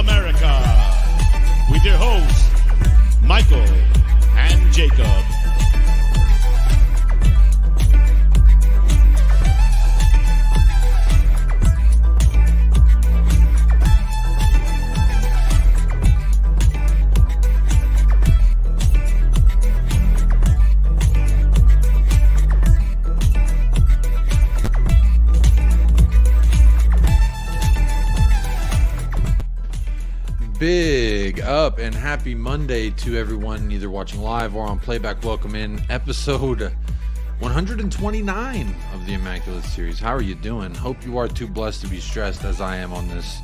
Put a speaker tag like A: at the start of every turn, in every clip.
A: America, with your hosts, Michael and Jacob.
B: Big up and happy Monday to everyone either watching live or on playback. Welcome in episode 129 of the Immaculate Series. How are you doing? Hope you are too blessed to be stressed as I am on this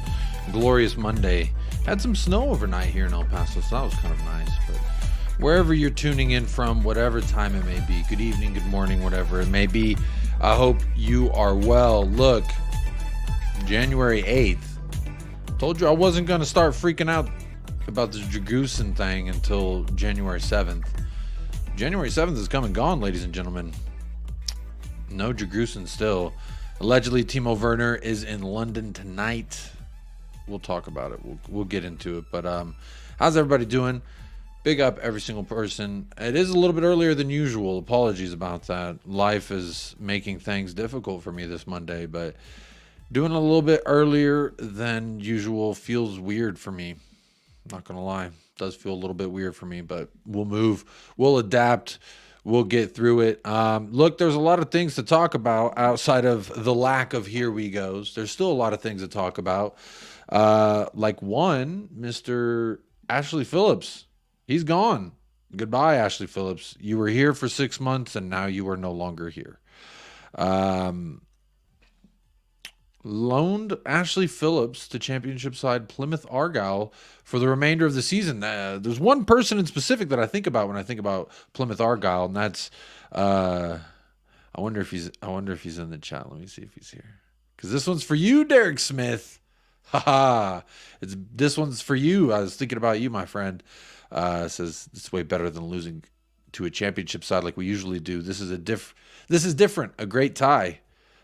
B: glorious Monday. Had some snow overnight here in El Paso, so that was kind of nice. But wherever you're tuning in from, whatever time it may be, good evening, good morning, whatever it may be, I hope you are well. Look, January 8th. Told you I wasn't going to start freaking out about this DRAGUSIN thing until January 7th. January 7th is come and gone, ladies and gentlemen. No DRAGUSIN still. Allegedly, Timo Werner is in London tonight. We'll talk about it. We'll get into it. But how's everybody doing? Big up every single person. It is a little bit earlier than usual. Apologies about that. Life is making things difficult for me this Monday, but doing a little bit earlier than usual feels weird for me. Not gonna lie, it does feel a little bit weird for me, but we'll move, we'll adapt, we'll get through it. Look, there's a lot of things to talk about outside of the lack of here we goes. There's still a lot of things to talk about. Like one, Mr. Ashley Phillips, he's gone. Goodbye, Ashley Phillips. You were here for 6 months and now you are no longer here. Loaned Ashley Phillips to championship side Plymouth Argyle for the remainder of the season. There's one person in specific that I think about when I think about Plymouth Argyle, and that's I wonder if he's in the chat. Let me see if he's here, because this one's for you, Derek Smith. Haha, this one's for you. I was thinking about you, my friend. Says it's way better than losing to a championship side like we usually do. This is different. A great tie.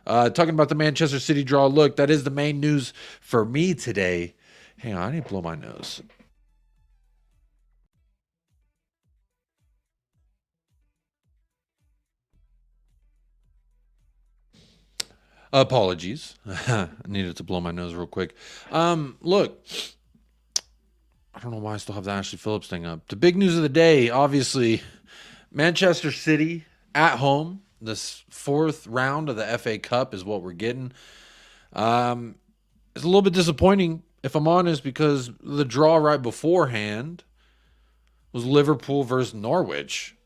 B: Talking about the Manchester City draw. Look, that is the main news for me today. Hang on, I need to blow my nose. Apologies. I needed to blow my nose real quick. Look, I don't know why I still have the Ashley Phillips thing up. The big news of the day, obviously, Manchester City at home. This fourth round of the FA Cup is what we're getting. It's a little bit disappointing, if I'm honest, because the draw right beforehand was Liverpool versus Norwich.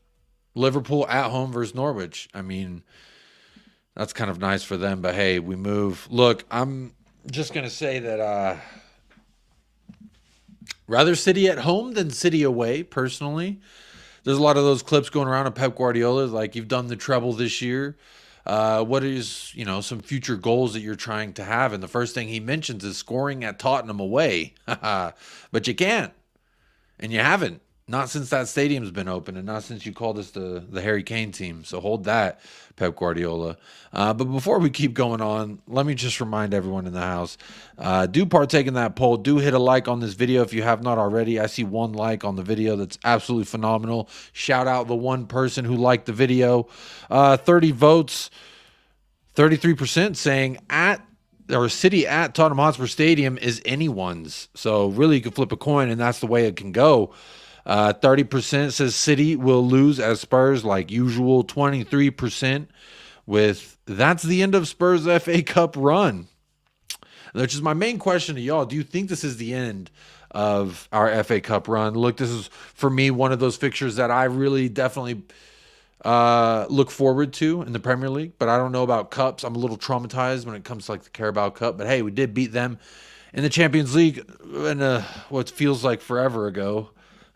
B: Liverpool at home versus Norwich. I mean, that's kind of nice for them, but hey, we move. Look, I'm just going to say that rather City at home than City away, personally. There's a lot of those clips going around of Pep Guardiola, like, you've done the treble this year. What is, some future goals that you're trying to have? And the first thing he mentions is scoring at Tottenham away. But you can't. And you haven't. Not since that stadium's been open, and not since you called us the Harry Kane team. So hold that, Pep Guardiola. But before we keep going on, let me just remind everyone in the house, do partake in that poll. Do hit a like on this video if you have not already. I see one like on the video. That's absolutely phenomenal. Shout out the one person who liked the video. 30 votes, 33% saying City at Tottenham Hotspur Stadium is anyone's. So really you can flip a coin, and that's the way it can go. 30% says City will lose as Spurs like usual. 23% with that's the end of Spurs FA Cup run. Which is my main question to y'all. Do you think this is the end of our FA Cup run? Look, this is, for me, one of those fixtures that I really definitely look forward to in the Premier League. But I don't know about cups. I'm a little traumatized when it comes to like the Carabao Cup. But hey, we did beat them in the Champions League in what feels like forever ago.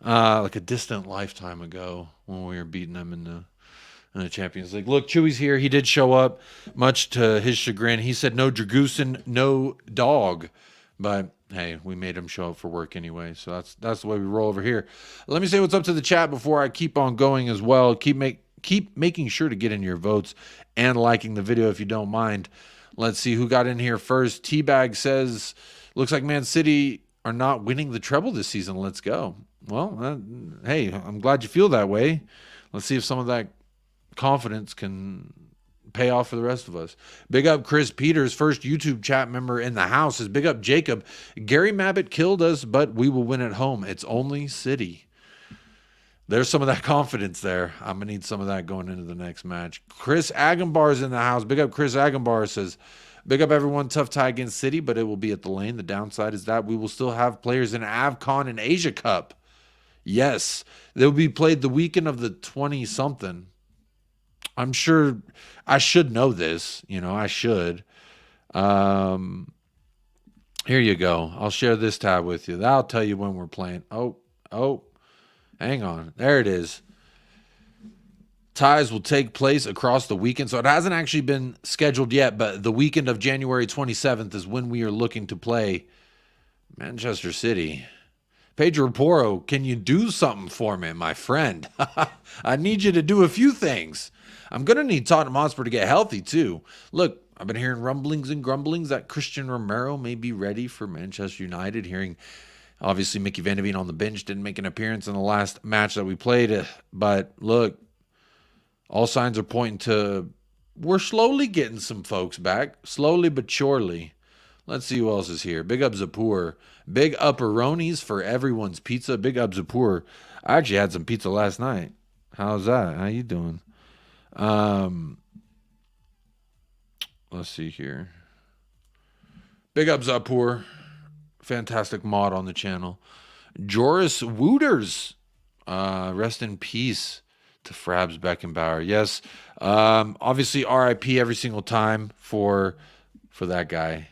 B: Like a distant lifetime ago when we were beating them in the Champions League. Look, Chewy's here. He did show up, much to his chagrin. He said no DRAGUSIN, no dog. But hey, we made him show up for work anyway. So that's the way we roll over here. Let me say what's up to the chat before I keep on going as well. Keep making sure to get in your votes and liking the video if you don't mind. Let's see who got in here first. Teabag says, looks like Man City are not winning the treble this season. Let's go. Well, hey, I'm glad you feel that way. Let's see if some of that confidence can pay off for the rest of us. Big up Chris Peters, first YouTube chat member in the house. Says big up Jacob. Gary Mabbitt killed us, but we will win at home. It's only City. There's some of that confidence there. I'm going to need some of that going into the next match. Chris Agambar's in the house. Big up Chris Agambar. Says, big up everyone. Tough tie against City, but it will be at the lane. The downside is that we will still have players in AvCon and Asia Cup. Yes. They'll be played the weekend of the 20-something. I'm sure I should know this. I should. Here you go. I'll share this tab with you. That'll tell you when we're playing. Oh. Hang on. There it is. Ties will take place across the weekend. So it hasn't actually been scheduled yet, but the weekend of January 27th is when we are looking to play Manchester City. Pedro Porro, can you do something for me, my friend? I need you to do a few things. I'm going to need Tottenham Hotspur to get healthy, too. Look, I've been hearing rumblings and grumblings that Christian Romero may be ready for Manchester United. Hearing, obviously, Mickey Van de Ven on the bench didn't make an appearance in the last match that we played. But, look, all signs are pointing to we're slowly getting some folks back. Slowly but surely. Let's see who else is here. Big up Zapur. Big upperonis for everyone's pizza. Big up Zapur. I actually had some pizza last night. How's that? How you doing? Let's see here. Big up Zapur. Fantastic mod on the channel. Joris Wooters. Rest in peace to Frabs Beckenbauer. Yes. Obviously RIP every single time for that guy.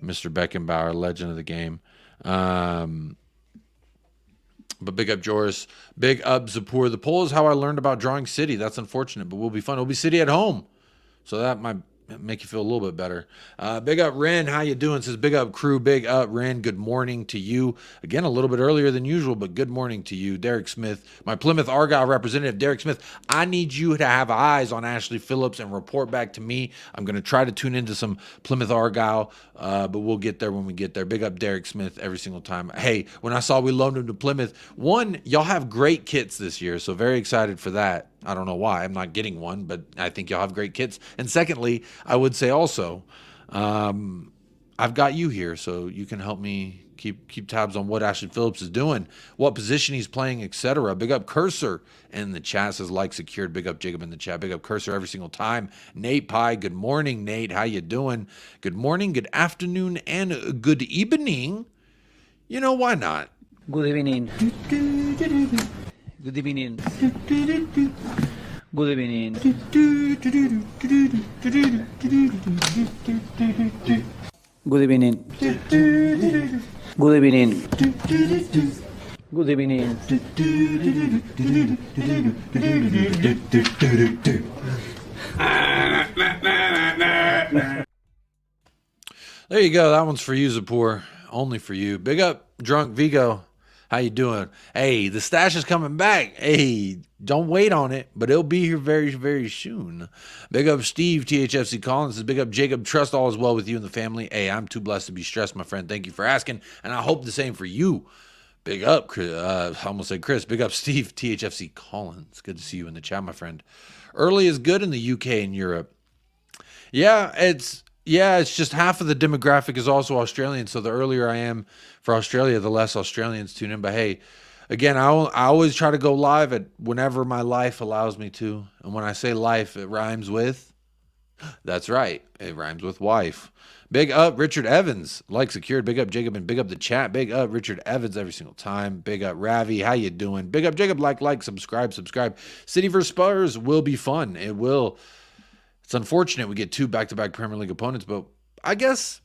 B: Mr. Beckenbauer, legend of the game. But big up Joris. Big up Zapur. The poll is how I learned about drawing City. That's unfortunate, but will be fun. It'll be City at home. So that might make you feel a little bit better. Big up Ren, how you doing? Says big up crew. Big up Ren, good morning to you. Again, a little bit earlier than usual, but good morning to you. Derek Smith, my Plymouth Argyle representative. Derek Smith, I need you to have eyes on Ashley Phillips and report back to me. I'm going to try to tune into some Plymouth Argyle, but we'll get there when we get there. Big up Derek Smith every single time. Hey, when I saw we loaned him to Plymouth, one, y'all have great kits this year, so very excited for that. I don't know why. I'm not getting one, but I think y'all have great kits. And secondly, I would say also, I've got you here, so you can help me keep tabs on what Ashley Phillips is doing, what position he's playing, etc. Big up Cursor in the chat, says like secured. Big up Jacob in the chat. Big up Cursor every single time. Nate Pye, good morning, Nate. How you doing? Good morning, good afternoon, and good evening. Why not?
C: Good evening. Good evening. Good evening. Good evening. Good evening. Good evening.
B: There you go. That one's for you, Zapur. Only for you. Big up, Drunk Vigo. How you doing? Hey, the stash is coming back. Hey, don't wait on it, but it'll be here very, very soon. Big up Steve, THFC Collins. Says, big up Jacob. Trust all is well with you and the family. Hey, I'm too blessed to be stressed, my friend. Thank you for asking, and I hope the same for you. Big up, I almost said Chris. Big up Steve, THFC Collins. Good to see you in the chat, my friend. Early is good in the UK and Europe. Yeah, it's just half of the demographic is also Australian. So the earlier I am for Australia, the less Australians tune in. But hey, again, I always try to go live at whenever my life allows me to. And when I say life, it rhymes with, that's right, it rhymes with wife. Big up Richard Evans, like secured. Big up Jacob and big up the chat. Big up Richard Evans every single time. Big up Ravi, how you doing? Big up Jacob, like, subscribe. City vs Spurs will be fun. It will. It's unfortunate we get two back-to-back Premier League opponents, but I guess,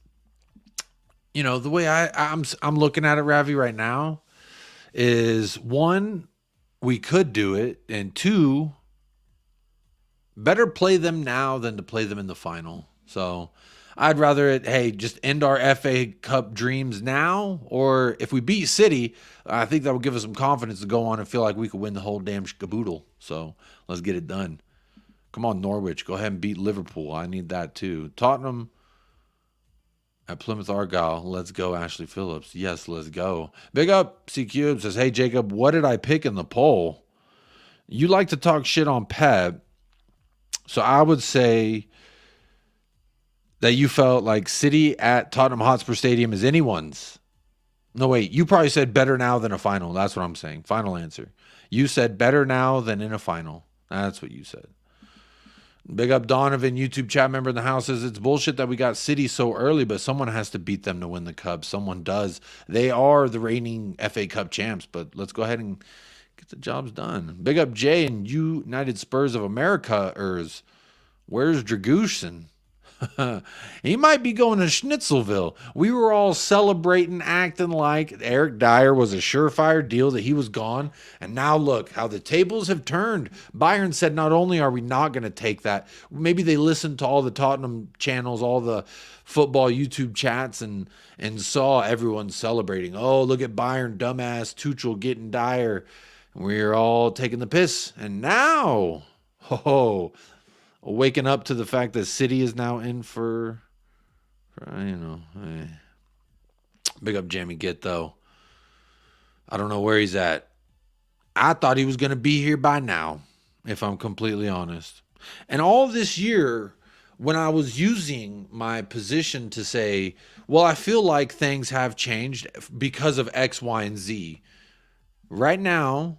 B: the way I'm looking at it, Ravi, right now is, one, we could do it, and two, better play them now than to play them in the final. So I'd rather just end our FA Cup dreams now, or if we beat City, I think that would give us some confidence to go on and feel like we could win the whole damn caboodle. So let's get it done. Come on, Norwich. Go ahead and beat Liverpool. I need that too. Tottenham. at Plymouth Argyle. Let's go, Ashley Phillips. Yes, let's go. Big up, C Cube says, hey, Jacob, what did I pick in the poll? You like to talk shit on Pep. So I would say that you felt like City at Tottenham Hotspur Stadium is anyone's. No, wait. You probably said better now than a final. That's what I'm saying. Final answer. You said better now than in a final. That's what you said. Big up Donovan, YouTube chat member in the house, says it's bullshit that we got City so early, but someone has to beat them to win the Cup. Someone does. They are the reigning FA Cup champs, but let's go ahead and get the jobs done. Big up Jay and United Spurs of America-ers. Where's Dragusin? He might be going to Schnitzelville. We were all celebrating, acting like Eric Dyer was a surefire deal, that he was gone. And now look how the tables have turned. Bayern said, not only are we not going to take that, maybe they listened to all the Tottenham channels, all the football YouTube chats, and saw everyone celebrating. Oh, look at Bayern, dumbass Tuchel getting Dyer. We're all taking the piss. And now, waking up to the fact that City is now in for big up Jamie Gitt, though. I don't know where he's at. I thought he was going to be here by now, if I'm completely honest. And all this year, when I was using my position to say, well, I feel like things have changed because of X, Y, and Z. Right now,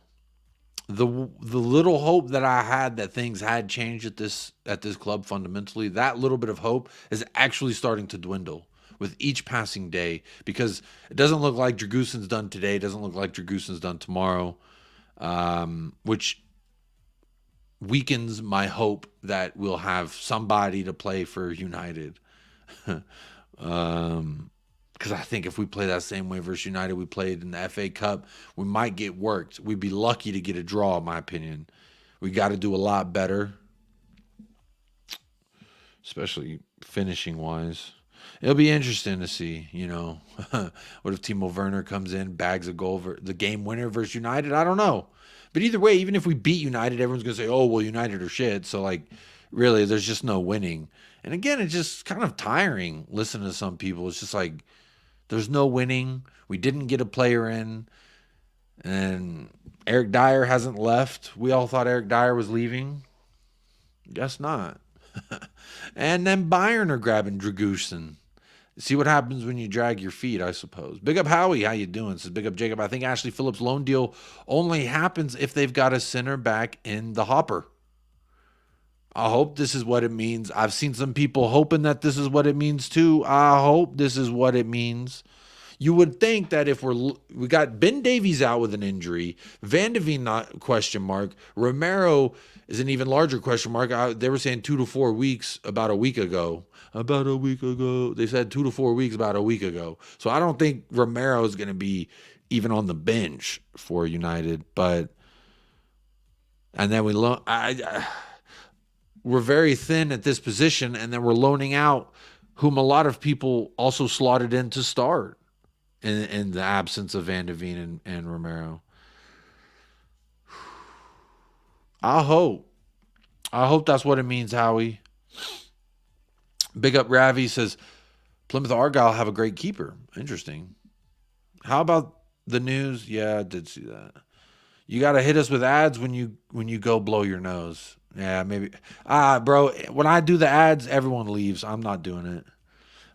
B: the little hope that I had that things had changed at this club fundamentally, that little bit of hope is actually starting to dwindle with each passing day, because it doesn't look like Dragusin's done today. It doesn't look like Dragusin's done tomorrow, which weakens my hope that we'll have somebody to play for United. Because I think if we play that same way versus United we played in the FA Cup, we might get worked. We'd be lucky to get a draw, in my opinion. We got to do a lot better, especially finishing-wise. It'll be interesting to see, what if Timo Werner comes in, bags a goal, the game winner versus United? I don't know. But either way, even if we beat United, everyone's going to say, oh, well, United are shit. So, really, there's just no winning. And again, it's just kind of tiring listening to some people. It's just like, there's no winning. We didn't get a player in. And Eric Dyer hasn't left. We all thought Eric Dyer was leaving. Guess not. And then Bayern are grabbing Dragusin. See what happens when you drag your feet, I suppose. Big up Howie. How you doing? Says Big up Jacob. I think Ashley Phillips' loan deal only happens if they've got a center back in the hopper. I hope this is what it means. I've seen some people hoping that this is what it means too. I hope this is what it means. You would think that if we got Ben Davies out with an injury, Van de Ven not question mark, Romero is an even larger question mark. They were saying 2 to 4 weeks about a week ago. They said 2 to 4 weeks about a week ago. So I don't think Romero is going to be even on the bench for United. And then we're very thin at this position, and then we're loaning out whom a lot of people also slotted in to start in the absence of Van de Ven and Romero. I hope that's what it means, Howie. Big up Ravi says, Plymouth Argyle have a great keeper. Interesting. How about the news? Yeah, I did see that. You got to hit us with ads when you go blow your nose. Yeah, maybe. Bro, when I do the ads, everyone leaves. I'm not doing it.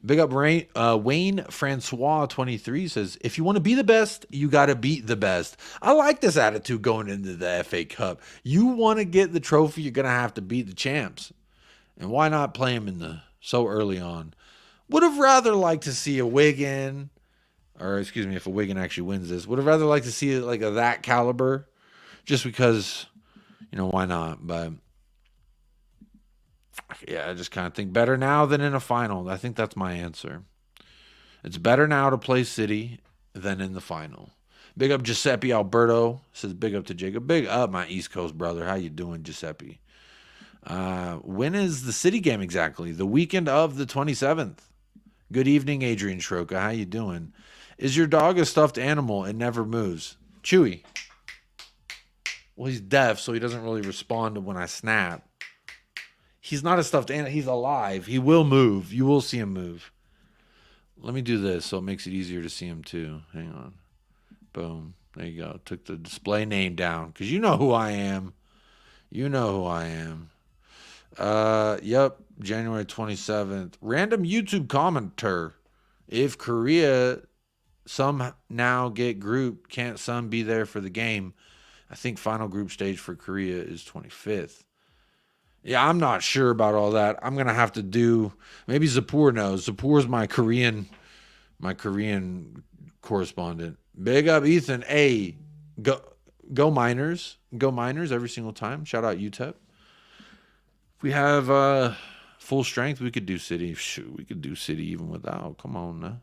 B: Big up Wayne Francois 23 says, if you want to be the best, you got to beat the best. I like this attitude going into the FA Cup. You want to get the trophy, you're going to have to beat the champs. And why not play them so early on? Would have rather liked to see a Wigan, or excuse me, if a Wigan actually wins this, would have rather liked to see it like that caliber, just because, why not? But yeah, I just kind of think better now than in a final. I think that's my answer. It's better now to play City than in the final. Big up Giuseppe Alberto. Says big up to Jacob. Big up my East Coast brother. How you doing, Giuseppe? When is the City game exactly? The weekend of the 27th. Good evening, Adrian Schroka. How you doing? Is your dog a stuffed animal and never moves? Chewy. Well, he's deaf, so he doesn't really respond when I snap. He's not a stuffed animal. He's alive. He will move. You will see him move. Let me do this so it makes it easier to see him too. Hang on. Boom. There you go. Took the display name down because you know who I am. You know who I am. Yep. January 27th. Random YouTube commenter. If Korea some now get grouped, can't some be there for the game? I think final group stage for Korea is 25th. Yeah, I'm not sure about all that. I'm gonna have to do. Maybe Zapur knows. Zapur's my Korean correspondent. Big up, Ethan. Hey, go Miners, go Miners every single time. Shout out UTEP. If we have full strength, we could do City. Shoot, we could do City even without. Come on now.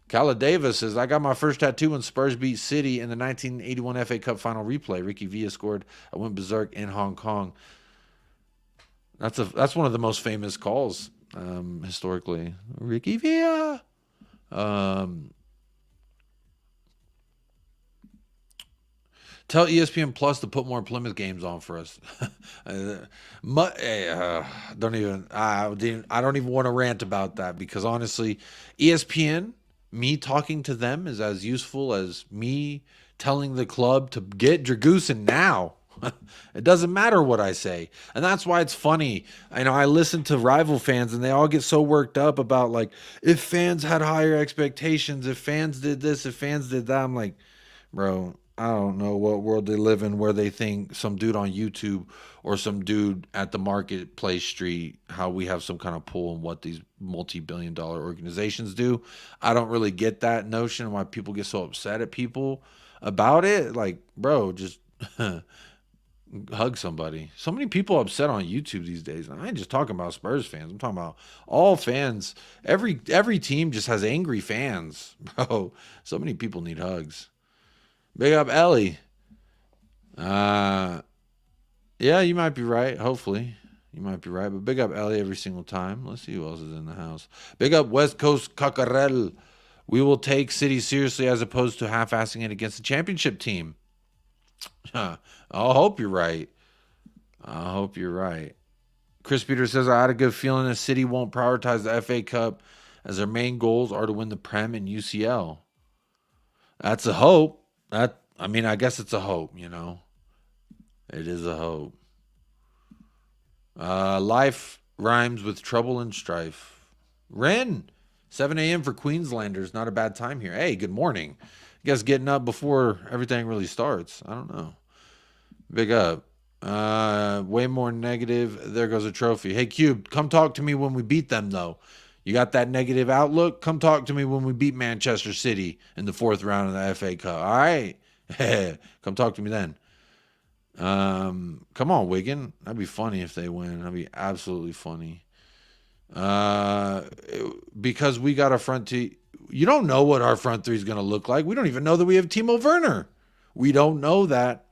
B: Kala Davis says, I got my first tattoo when Spurs beat City in the 1981 FA Cup final replay. Ricky Villa scored. I went berserk in Hong Kong. That's one of the most famous calls historically. Ricky Villa. Tell ESPN Plus to put more Plymouth games on for us. I don't even want to rant about that because honestly, ESPN, me talking to them is as useful as me telling the club to get Dragusin now. It doesn't matter what I say. And that's why it's funny. I listen to rival fans and they all get so worked up about like, if fans had higher expectations, if fans did this, if fans did that. I'm like, bro, I don't know what world they live in where they think some dude on YouTube or some dude at the marketplace street, how we have some kind of pull in what these multi-billion-dollar organizations do. I don't really get that notion why people get so upset at people about it. Like, bro, just hug somebody. So many people upset on YouTube these days. And I ain't just talking about Spurs fans. I'm talking about all fans. Every team just has angry fans, bro. So many people need hugs. Big up Ellie. Yeah, you might be right. Hopefully. You might be right. But big up Ellie every single time. Let's see who else is in the house. Big up West Coast Cacarel. We will take City seriously as opposed to half-assing it against the championship team. I hope you're right. I hope you're right. Chris Peters says, I had a good feeling that City won't prioritize the FA Cup as their main goals are to win the Prem and UCL. That's a hope. I guess it's a hope, you know. It is a hope. Life rhymes with trouble and strife. Ren, 7 a.m. for Queenslanders. Not a bad time here. Hey, good morning. I guess getting up before everything really starts. I don't know. Big up. Way more negative. There goes a trophy. Hey, Cube, come talk to me when we beat them, though. You got that negative outlook? Come talk to me when we beat Manchester City in the 4th round of the FA Cup. All right? Come talk to me then. Come on, Wigan. That'd be funny if they win. That'd be absolutely funny. Because we got a front three. You don't know what our front three is going to look like. We don't even know that we have Timo Werner. We don't know that.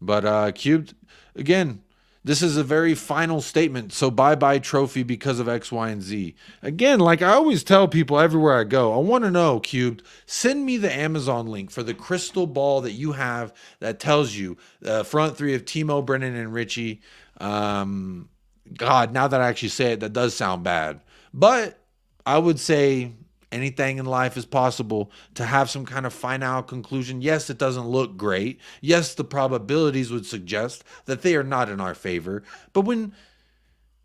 B: But Cubed, again, this is a very final statement. So bye-bye trophy because of X, Y, and Z. Again, like I always tell people everywhere I go, I want to know, Cubed, send me the Amazon link for the crystal ball that you have that tells you the front three of Timo, Brennan, and Richie. God, now that I actually say it, that does sound bad. But I would say anything in life is possible to have some kind of final conclusion. Yes, it doesn't look great. Yes, the probabilities would suggest that they are not in our favor. But when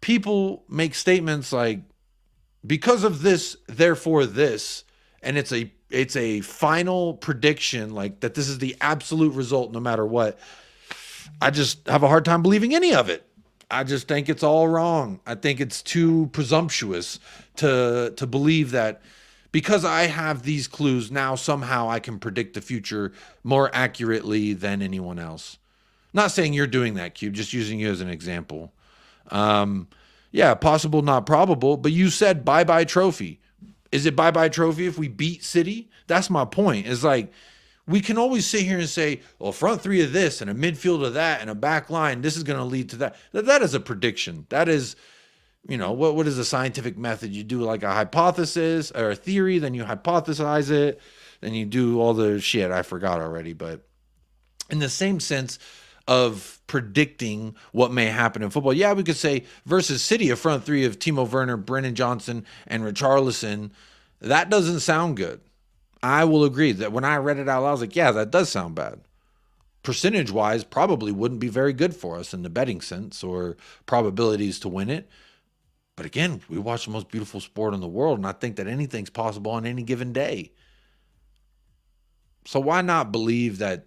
B: people make statements like, because of this, therefore this, and it's a final prediction, like that this is the absolute result no matter what, I just have a hard time believing any of it. I just think it's all wrong. I think it's too presumptuous to believe that because I have these clues, now somehow I can predict the future more accurately than anyone else. Not saying you're doing that, Cube, just using you as an example. Yeah, possible, not probable, but you said bye-bye trophy. Is it bye-bye trophy if we beat City? That's my point. It's like, we can always sit here and say, well, front three of this and a midfield of that and a back line, this is going to lead to that. That is a prediction. That is, you know, what is a scientific method? You do like a hypothesis or a theory, then you hypothesize it, then you do all the shit I forgot already. But in the same sense, of predicting what may happen in football. Yeah, we could say versus City, a front three of Timo Werner, Brennan Johnson, and Richarlison. That doesn't sound good. I will agree that when I read it out loud, I was like, yeah, that does sound bad. Percentage-wise, probably wouldn't be very good for us in the betting sense or probabilities to win it. But again, we watch the most beautiful sport in the world, and I think that anything's possible on any given day. So why not believe that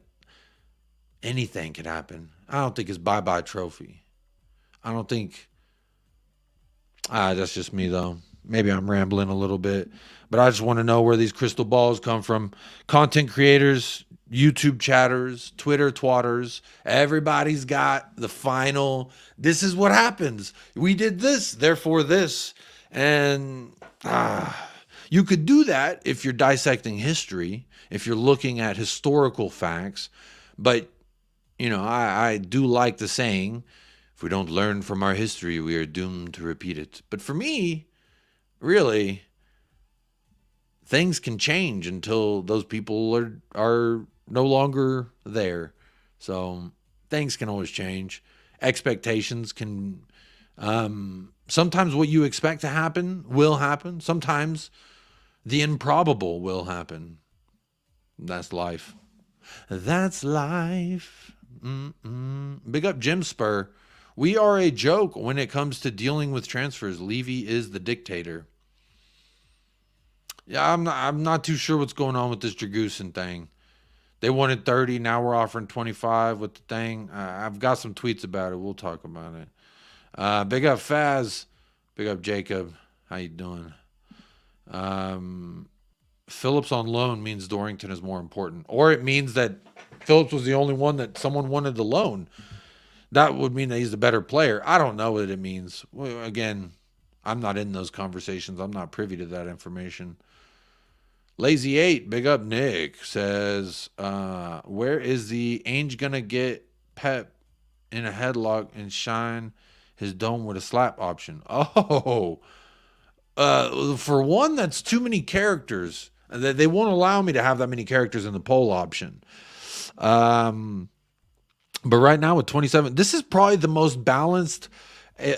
B: anything could happen? I don't think it's bye-bye trophy. I don't think... that's just me, though. Maybe I'm rambling a little bit. But I just want to know where these crystal balls come from. Content creators, YouTube chatters, Twitter twatters. Everybody's got the final, this is what happens. We did this, therefore this. And you could do that if you're dissecting history, if you're looking at historical facts. But, you know, I do like the saying, if we don't learn from our history, we are doomed to repeat it. But for me, really, things can change until those people are no longer there. So things can always change. Expectations can, sometimes what you expect to happen will happen. Sometimes the improbable will happen. That's life. That's life. Big up Jim Spur. We are a joke when it comes to dealing with transfers. Levy is the dictator. Yeah, I'm not too sure what's going on with this Dragusin thing. They wanted 30, now we're offering 25 with the thing. I've got some tweets about it. We'll talk about it. Big up Faz. Big up Jacob. How you doing? Phillips on loan means Dorrington is more important. Or it means that Phillips was the only one that someone wanted to loan. That would mean that he's the better player. I don't know what it means. Well, again, I'm not in those conversations. I'm not privy to that information. Lazy 8, big up Nick, says, where is the Ainge gonna get Pep in a headlock and shine his dome with a slap option? Oh, for one, that's too many characters. They won't allow me to have that many characters in the poll option. But right now with 27, this is probably the most balanced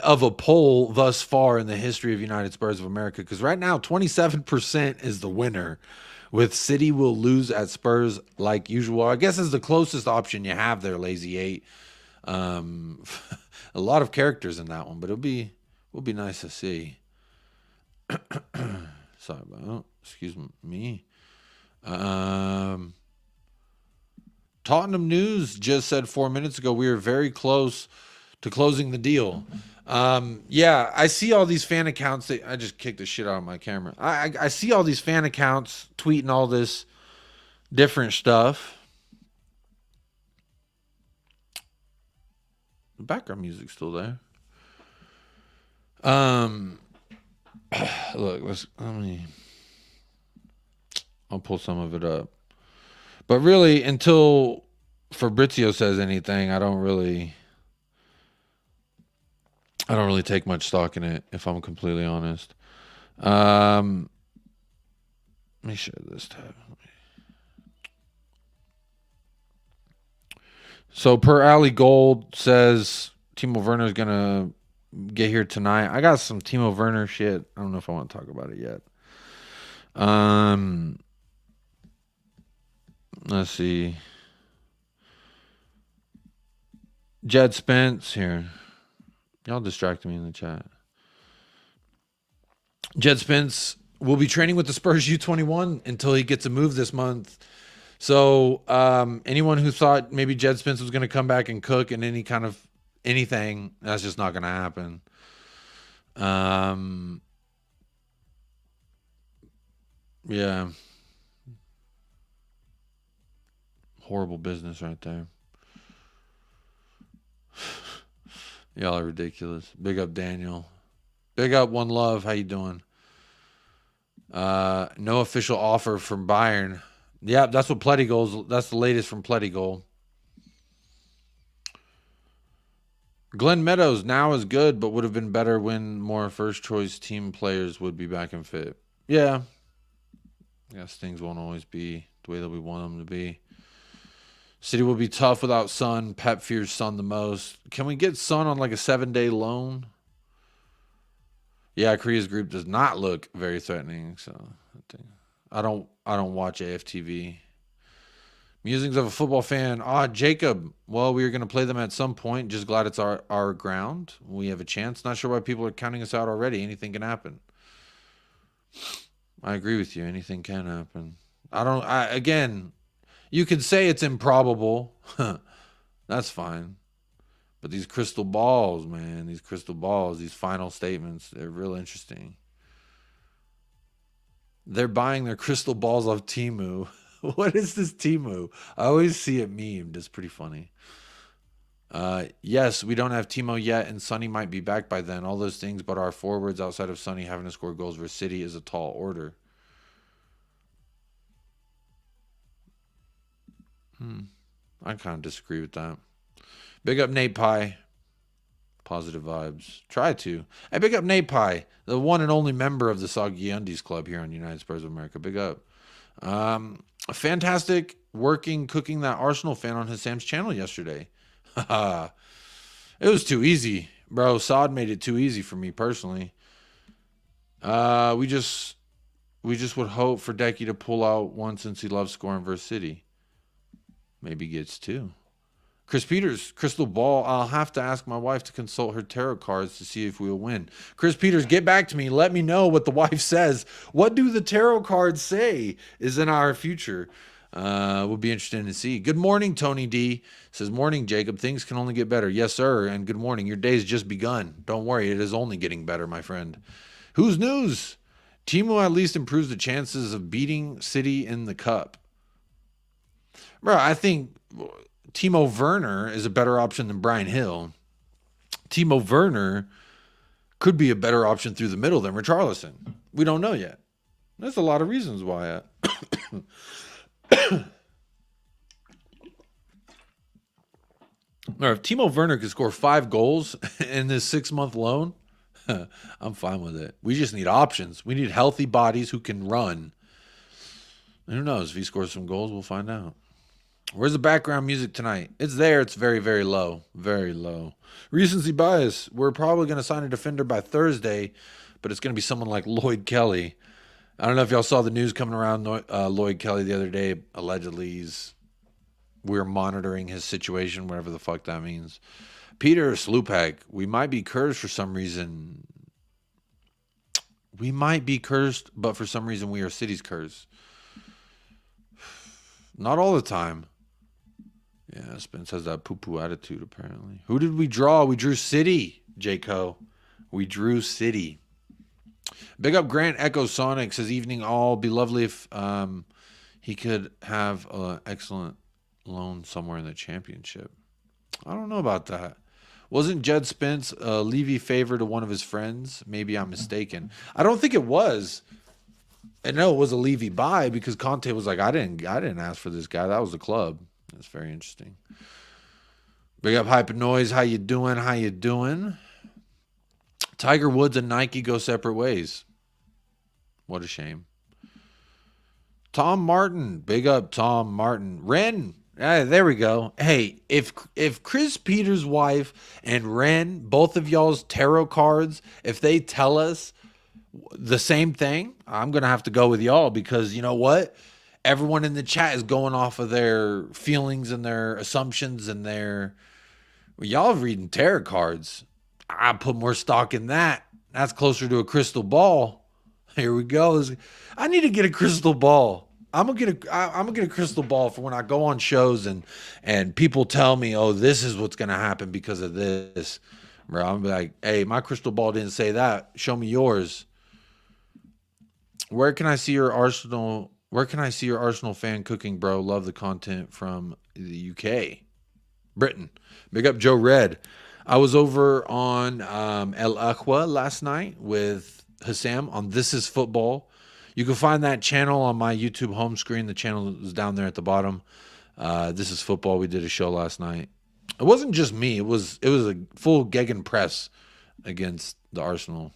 B: of a poll thus far in the history of United Spurs of America. Because right now, 27% is the winner, with City will lose at Spurs like usual. I guess is the closest option you have there, Lazy 8. A lot of characters in that one, but will be nice to see. Sorry about, excuse me. Tottenham News just said 4 minutes ago we are very close to closing the deal. Yeah, I see all these fan accounts. I just kicked the shit out of my camera. I see all these fan accounts tweeting all this different stuff. The background music's still there. Look, I'll pull some of it up. But really, until Fabrizio says anything, I don't really take much stock in it, if I'm completely honest. Let me share this tab. So per Ali Gold says Timo Werner is gonna get here tonight. I got some Timo Werner shit. I don't know if I want to talk about it yet. Let's see. Jed Spence here. Y'all distracted me in the chat. Jed Spence will be training with the Spurs U21 until he gets a move this month. So anyone who thought maybe Jed Spence was going to come back and cook in any kind of anything, that's just not going to happen. Yeah. Horrible business right there. Y'all are ridiculous. Big up Daniel. Big up One Love. How you doing? No official offer from Bayern. Yeah, that's what Pletty goals. That's the latest from Pletty goal. Glenn Meadows now is good, but would have been better when more first choice team players would be back and fit. Yeah. I guess things won't always be the way that we want them to be. City will be tough without Son. Pep fears Son the most. Can we get Son on like a 7-day loan? Yeah, Korea's group does not look very threatening. So I don't watch AFTV. Musings of a football fan. Jacob. Well, we were going to play them at some point. Just glad it's our ground. We have a chance. Not sure why people are counting us out already. Anything can happen. I agree with you. Anything can happen. Again, you could say it's improbable. That's fine. But these crystal balls, man, these crystal balls, these final statements, they're real interesting. They're buying their crystal balls off Temu. What is this Temu? I always see it memed. It's pretty funny. Yes, we don't have Timo yet, and Sonny might be back by then. All those things, but our forwards outside of Sonny having to score goals versus City is a tall order. I kind of disagree with that. Big up Nate Pie. Positive vibes. Try to. Hey, big up Nate Pie, the one and only member of the Soggy Undies Club here on United Spurs of America. Big up. Fantastic cooking that Arsenal fan on his Sam's channel yesterday. It was too easy, bro. Sod made it too easy for me personally. We just would hope for Decky to pull out one since he loves scoring versus City. Maybe gets two. Chris Peters, crystal ball. I'll have to ask my wife to consult her tarot cards to see if we'll win. Chris Peters, get back to me. Let me know what the wife says. What do the tarot cards say is in our future? We'll be interested to see. Good morning, Tony D. Says, morning, Jacob. Things can only get better. Yes, sir. And good morning. Your day's just begun. Don't worry. It is only getting better, my friend. Who's news? Timo at least improves the chances of beating City in the cup. Bro, I think Timo Werner is a better option than Brian Hill. Timo Werner could be a better option through the middle than Richarlison. We don't know yet. There's a lot of reasons why. If Timo Werner could score 5 goals in this 6-month loan, I'm fine with it. We just need options. We need healthy bodies who can run. And who knows? If he scores some goals, we'll find out. Where's the background music tonight? It's there. It's very, very low. Very low. Recency bias. We're probably going to sign a defender by Thursday, but it's going to be someone like Lloyd Kelly. I don't know if y'all saw the news coming around Lloyd Kelly the other day. Allegedly, we're monitoring his situation, whatever the fuck that means. Peter Slupak, we might be cursed for some reason. We might be cursed, but for some reason we are City's curse. Not all the time. Yeah, Spence has that poo-poo attitude, apparently. Who did we draw? We drew City, J-Co. We drew City. Big up Grant Echo Sonic. Says, evening all. Be lovely if he could have an excellent loan somewhere in the championship. I don't know about that. Wasn't Jed Spence a Levy favor to one of his friends? Maybe I'm mistaken. I don't think it was. I know it was a Levy buy because Conte was like, I didn't ask for this guy. That was the club. That's very interesting. Big up Hype Noise. How you doing? How you doing? Tiger Woods and Nike go separate ways. What a shame. Tom Martin. Big up Tom Martin. Ren. There we go. Hey, if Chris Peters' wife and Ren, both of y'all's tarot cards, if they tell us the same thing, I'm going to have to go with y'all because you know what? Everyone in the chat is going off of their feelings and their assumptions and y'all reading tarot cards. I put more stock in that. That's closer to a crystal ball. Here we go. I need to get a crystal ball. I'm gonna get a crystal ball for when I go on shows and people tell me, oh, this is what's gonna happen because of this. Bro, I'm gonna be like, hey, my crystal ball didn't say that. Show me yours. Where can I see your Arsenal fan cooking, bro? Love the content from the UK. Britain. Big up Joe Red. I was over on El Aqua last night with Hassam on This Is Football. You can find that channel on my YouTube home screen. The channel is down there at the bottom. This Is Football. We did a show last night. It wasn't just me. It was a full Gegen press against the Arsenal.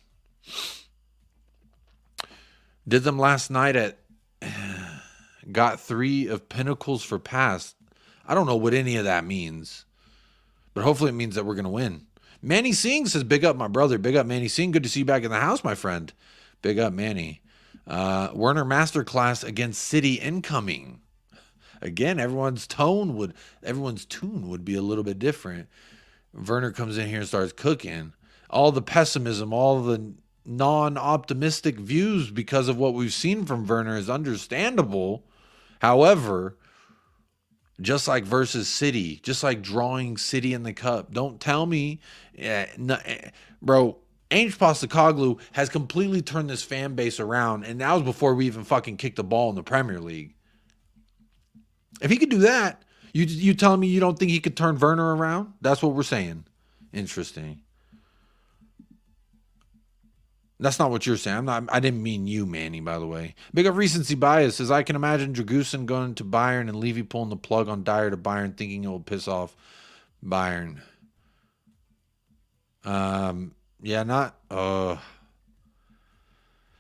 B: Did them last night at got 3 of Pinnacles for Pass. I don't know what any of that means, but hopefully it means that we're going to win. Manny Singh says, big up my brother. Big up Manny Singh. Good to see you back in the house, my friend. Big up Manny. Werner Masterclass against City incoming. Again, everyone's tune would be a little bit different. Werner comes in here and starts cooking. All the pessimism, all the non-optimistic views because of what we've seen from Werner is understandable. However, just like versus City, just like drawing City in the cup, don't tell me, bro, Ange Postecoglou has completely turned this fan base around, and that was before we even fucking kicked the ball in the Premier League. If he could do that, you telling me you don't think he could turn Werner around? That's what we're saying. Interesting. That's not what you're saying. I didn't mean you, Manny, by the way. Big up recency bias says, I can imagine Dragusin going to Bayern and Levy pulling the plug on Dyer to Bayern, thinking it will piss off Bayern. Yeah, not,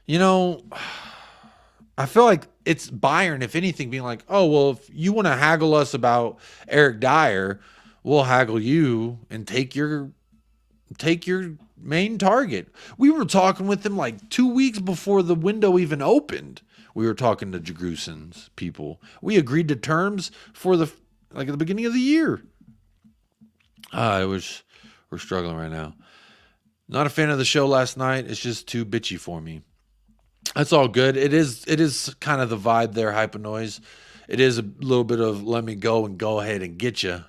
B: you know, I feel like it's Bayern, if anything, being like, oh, well, if you want to haggle us about Eric Dyer, we'll haggle you and take your main target. We were talking with him like 2 weeks before the window even opened. We were talking to Dragusin's people. We agreed to terms for at the beginning of the year. We're struggling right now. Not a fan of the show last night. It's just too bitchy for me. That's all good. It is kind of the vibe there, Hypenoise. It is a little bit of let me go and go ahead and get you.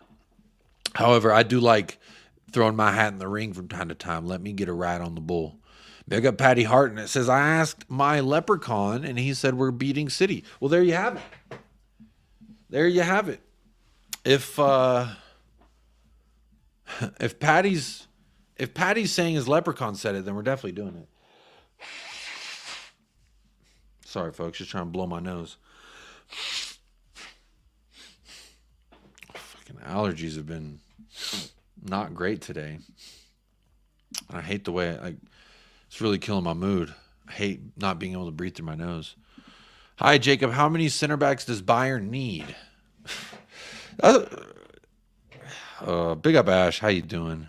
B: However, I do like throwing my hat in the ring from time to time. Let me get a ride on the bull. Big up Patty Hart, and it says, I asked my leprechaun, and he said we're beating City. Well, there you have it. There you have it. If Patty's saying his leprechaun said it, then we're definitely doing it. Sorry, folks, just trying to blow my nose. Fucking allergies have been not great today. I hate the way it's really killing my mood. I hate not being able to breathe through my nose. Hi, Jacob. How many center backs does Bayern need? Big up, Ash. How you doing?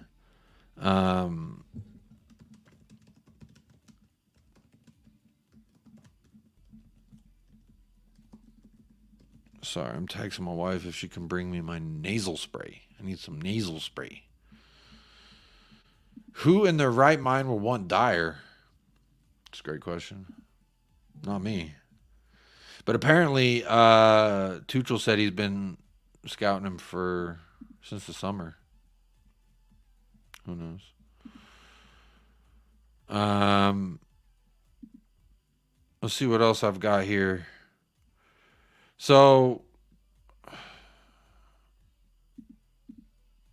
B: Sorry, I'm texting my wife if she can bring me my nasal spray. I need some nasal spray. Who in their right mind will want Dyer? That's a great question. Not me. But apparently, Tuchel said he's been scouting him since the summer. Who knows? Let's see what else I've got here. So,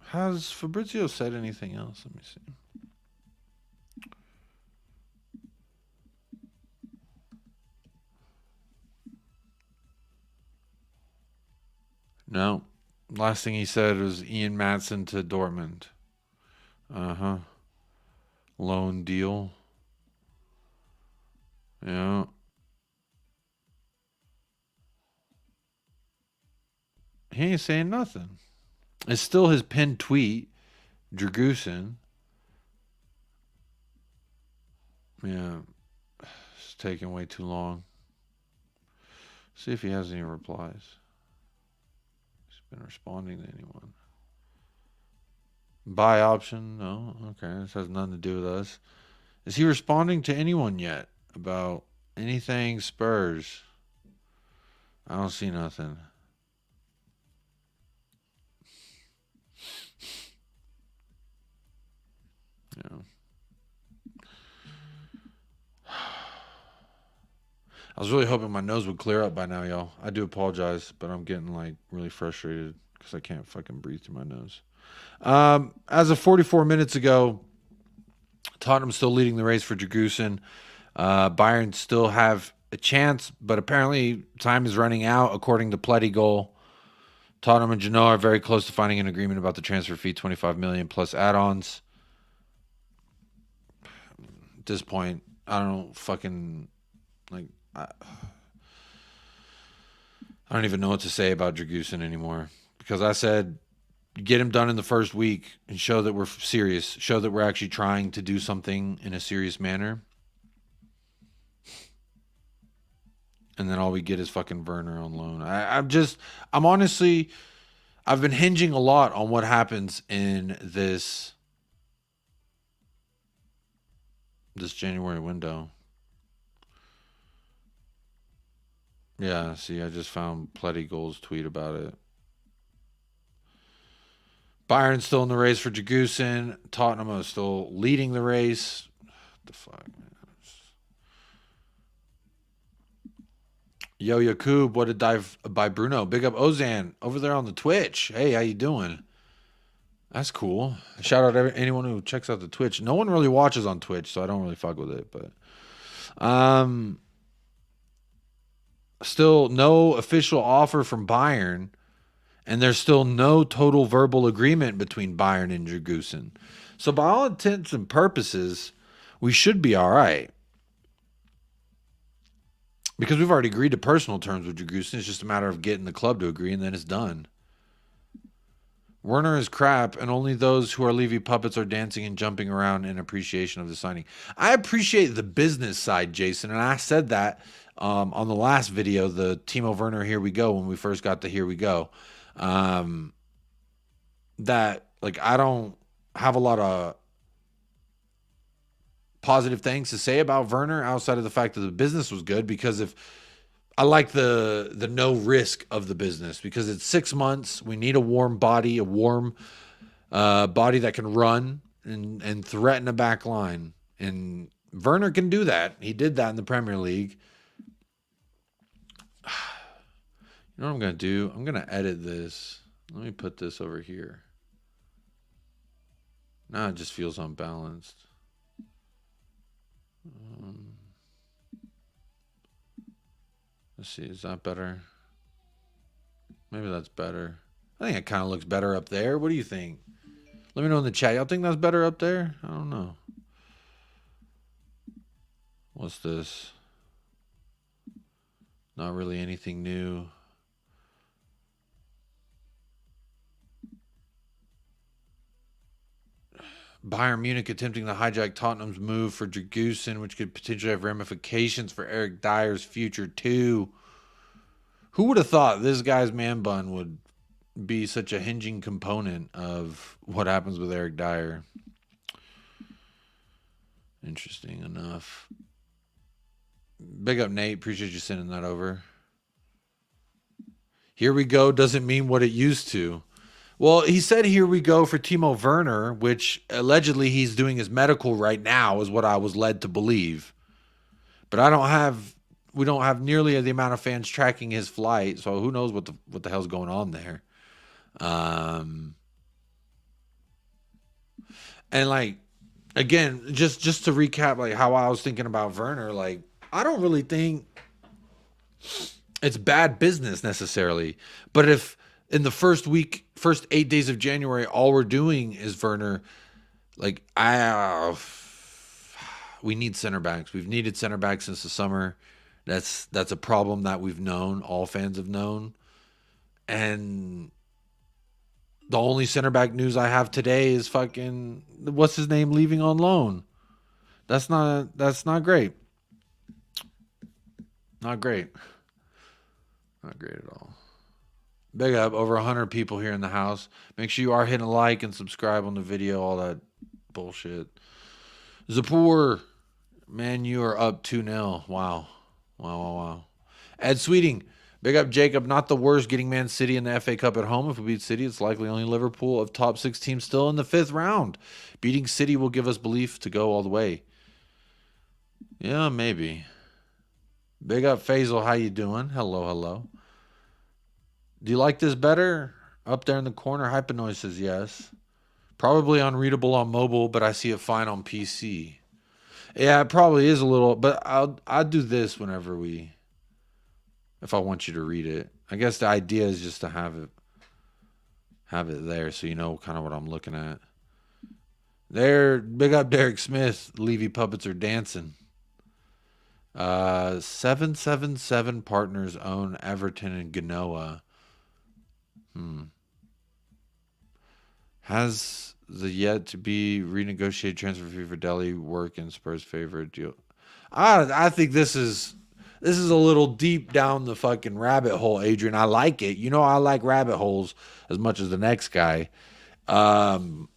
B: has Fabrizio said anything else? Let me see. No. Last thing he said was Ian Maatsen to Dortmund. Loan deal. Yeah. He ain't saying nothing. It's still his pinned tweet, Dragusin. Yeah. It's taking way too long. See if he has any replies. He's been responding to anyone. Buy option? No. Okay. This has nothing to do with us. Is he responding to anyone yet about anything Spurs? I don't see nothing. Yeah. I was really hoping my nose would clear up by now, y'all. I do apologize, but I'm getting really frustrated because I can't fucking breathe through my nose. As of 44 minutes ago, Tottenham's still leading the race for Dragusin. Bayern still have a chance, but apparently time is running out according to Pletty Goal. Tottenham and Genoa are very close to finding an agreement about the transfer fee, $25 million plus add-ons. At this point, I don't fucking I don't even know what to say about Dragusin anymore because I said get him done in the first week and show that we're serious, show that we're actually trying to do something in a serious manner. And then all we get is fucking Werner on loan. I'm honestly, I've been hinging a lot on what happens in this January window. Yeah, see, I just found Pletty Goals tweet about it. Bayern's still in the race for Dragusin. Tottenham is still leading the race. What the fuck, man? Yo, Yakub, what a dive by Bruno. Big up Ozan over there on the Twitch. Hey, how you doing? That's cool. Shout out to anyone who checks out the Twitch. No one really watches on Twitch, so I don't really fuck with it. But still no official offer from Bayern, and there's still no total verbal agreement between Bayern and Dragusin. So by all intents and purposes, we should be all right. Because we've already agreed to personal terms with Dragusin. It's just a matter of getting the club to agree, and then it's done. Werner is crap, and only those who are Levy puppets are dancing and jumping around in appreciation of the signing. I appreciate the business side, Jason, and I said that on the last video, the Timo Werner Here We Go, when we first got to Here We Go. That, like, I don't have a lot of positive things to say about Werner outside of the fact that the business was good, because if I like the no risk of the business, because it's 6 months. We need a warm body, a warm body that can run and threaten a back line. And Werner can do that. He did that in the Premier League. You know what I'm going to do? I'm going to edit this. Let me put this over here. Now it just feels unbalanced. Let's see, is that better? Maybe that's better. I think it kind of looks better up there. What do you think? Let me know in the chat. Y'all think that's better up there? I don't know. What's this? Not really anything new. Bayern Munich attempting to hijack Tottenham's move for Dragusin, which could potentially have ramifications for Eric Dyer's future too. Who would have thought this guy's man bun would be such a hinging component of what happens with Eric Dyer? Interesting enough. Big up, Nate. Appreciate you sending that over. Here we go doesn't mean what it used to. Well, he said here we go for Timo Werner, which allegedly he's doing his medical right now, is what I was led to believe. But we don't have nearly the amount of fans tracking his flight, so who knows what the hell's going on there. And like, again, just to recap, like how I was thinking about Werner, like I don't really think it's bad business necessarily, but if in the first 8 days of January, all we're doing is Werner, like we need center backs. We've needed center backs since the summer. That's a problem that we've known, all fans have known. And the only center back news I have today is fucking what's his name leaving on loan. That's not great. Not great. Not great at all. Big up, over 100 people here in the house. Make sure you are hitting a like and subscribe on the video, all that bullshit. Zapur, man, you are up 2-0. Wow. Ed Sweeting, big up Jacob, not the worst, getting Man City in the FA Cup at home. If we beat City, it's likely only Liverpool of top 6 teams still in the 5th round. Beating City will give us belief to go all the way. Yeah, maybe. Big up Faisal, how you doing? Hello. Do you like this better? Up there in the corner, Hypenoise says yes. Probably unreadable on mobile, but I see it fine on PC. Yeah, it probably is a little, but I'll do this whenever if I want you to read it. I guess the idea is just to have it there so you know kind of what I'm looking at. There, big up Derek Smith. Levy puppets are dancing. 777 partners own Everton and Genoa. Has the yet to be renegotiated transfer fee for Delhi work in Spurs' favorite deal? I think this is a little deep down the fucking rabbit hole, Adrian. I like it. You know, I like rabbit holes as much as the next guy. But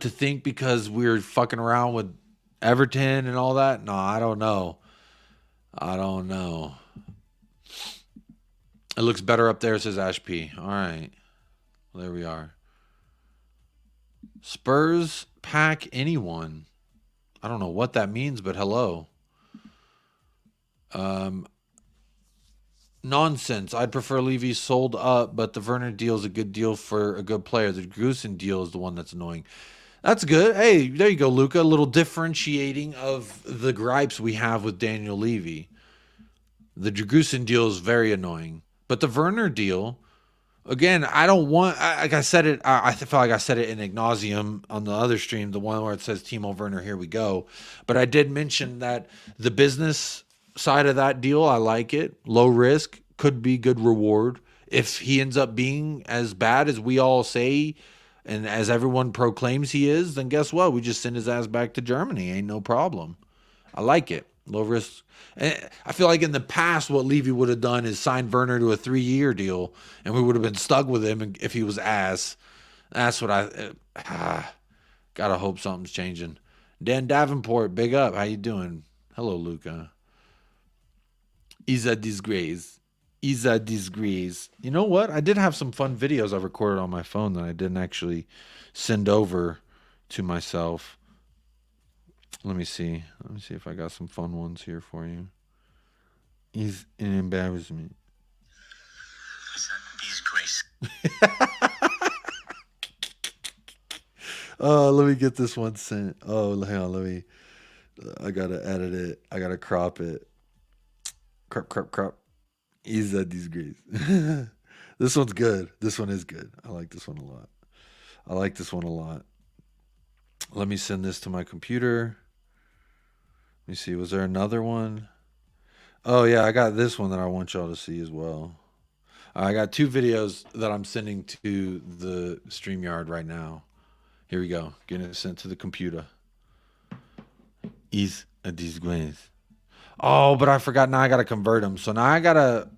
B: to think because we're fucking around with Everton and all that, no, I don't know. I don't know. It looks better up there, says Ash P. All right. Well, there we are. Spurs pack anyone. I don't know what that means, but hello. Nonsense. I'd prefer Levy sold up, but the Werner deal is a good deal for a good player. The DRAGUSIN deal is the one that's annoying. That's good. Hey, there you go, Luca. A little differentiating of the gripes we have with Daniel Levy. The DRAGUSIN deal is very annoying. But the Werner deal, again, I don't want, like I said it, I feel like I said it in ad nauseum on the other stream, the one where it says Timo Werner, here we go. But I did mention that the business side of that deal, I like it. Low risk, could be good reward. If he ends up being as bad as we all say and as everyone proclaims he is, then guess what? We just send his ass back to Germany. Ain't no problem. I like it. Low risk. And I feel like in the past, what Levy would have done is signed Werner to a 3-year deal, and we would have been stuck with him if he was ass. That's what gotta hope something's changing. Dan Davenport, big up. How you doing? Hello, Luca. Is a disgrace. Is a disgrace. You know what? I did have some fun videos I recorded on my phone that I didn't actually send over to myself. Let me see. Let me see if I got some fun ones here for you. Is an embarrassment.
D: Is a disgrace.
B: Oh, let me get this one sent. Oh, hang on. I gotta edit it. I gotta crop it. Crop. Is a disgrace. This one's good. This one is good. I like this one a lot. Let me send this to my computer. Let me see. Was there another one? Oh, yeah. I got this one that I want y'all to see as well. I got 2 videos that I'm sending to the StreamYard right now. Here we go. Getting it sent to the computer. Is a disgrace. Oh, but I forgot. Now I got to convert them. So now I got to...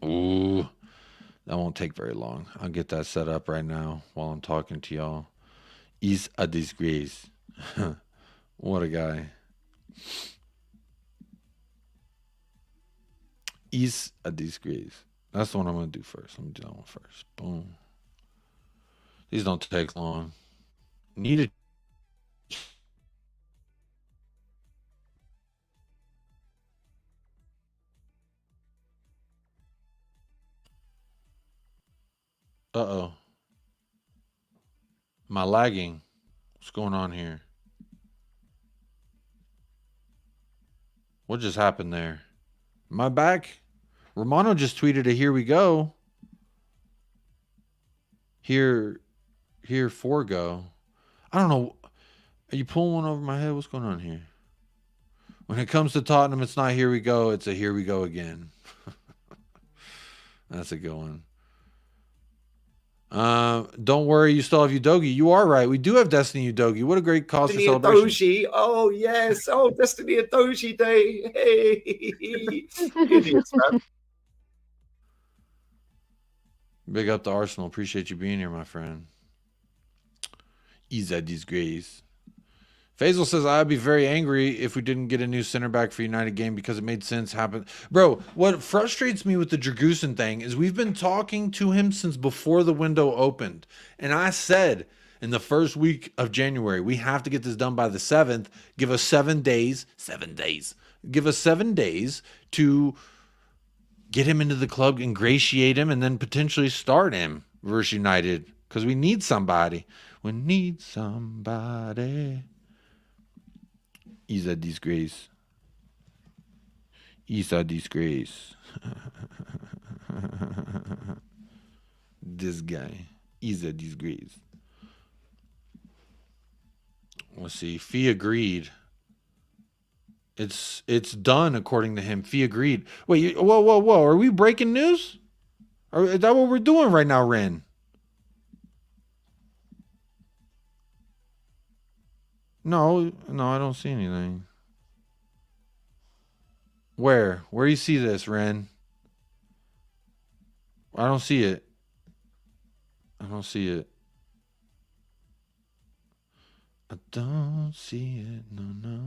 B: Ooh. That won't take very long. I'll get that set up right now while I'm talking to y'all. Is a disgrace. What a guy. Is a disgrace. That's the one I'm going to do first. Let me do that one first. Boom. These don't take long. Need it. Uh-oh. Am I lagging? What's going on here? What just happened there? Am I back? Romano just tweeted a here we go. Here for go. I don't know. Are you pulling one over my head? What's going on here? When it comes to Tottenham, it's not here we go. It's a here we go again. That's a good one. Don't worry, you still have Udogi. You are right. We do have Destiny Udogi. What a great cause for celebration.
E: Doji. Oh, yes. Oh, Destiny Doji Day. Hey. Idiots, man.
B: Big up to Arsenal. Appreciate you being here, my friend. Is a disgrace. Faisal says, I'd be very angry if we didn't get a new center back for United game because it made sense happen. Bro, what frustrates me with the DRAGUSIN thing is we've been talking to him since before the window opened. And I said in the first week of January, we have to get this done by the 7th. Give us 7 days. 7 days. Give us 7 days to get him into the club, ingratiate him, and then potentially start him versus United. Because we need somebody. We need somebody. Is a disgrace. Is a disgrace. This guy is a disgrace. Let's see. Fee agreed. It's done according to him. Fee agreed. Wait, whoa. Are we breaking news? Is that what we're doing right now, Ren? No, I don't see anything. Where you see this, Ren? I don't see it. I don't see it. I don't see it. No.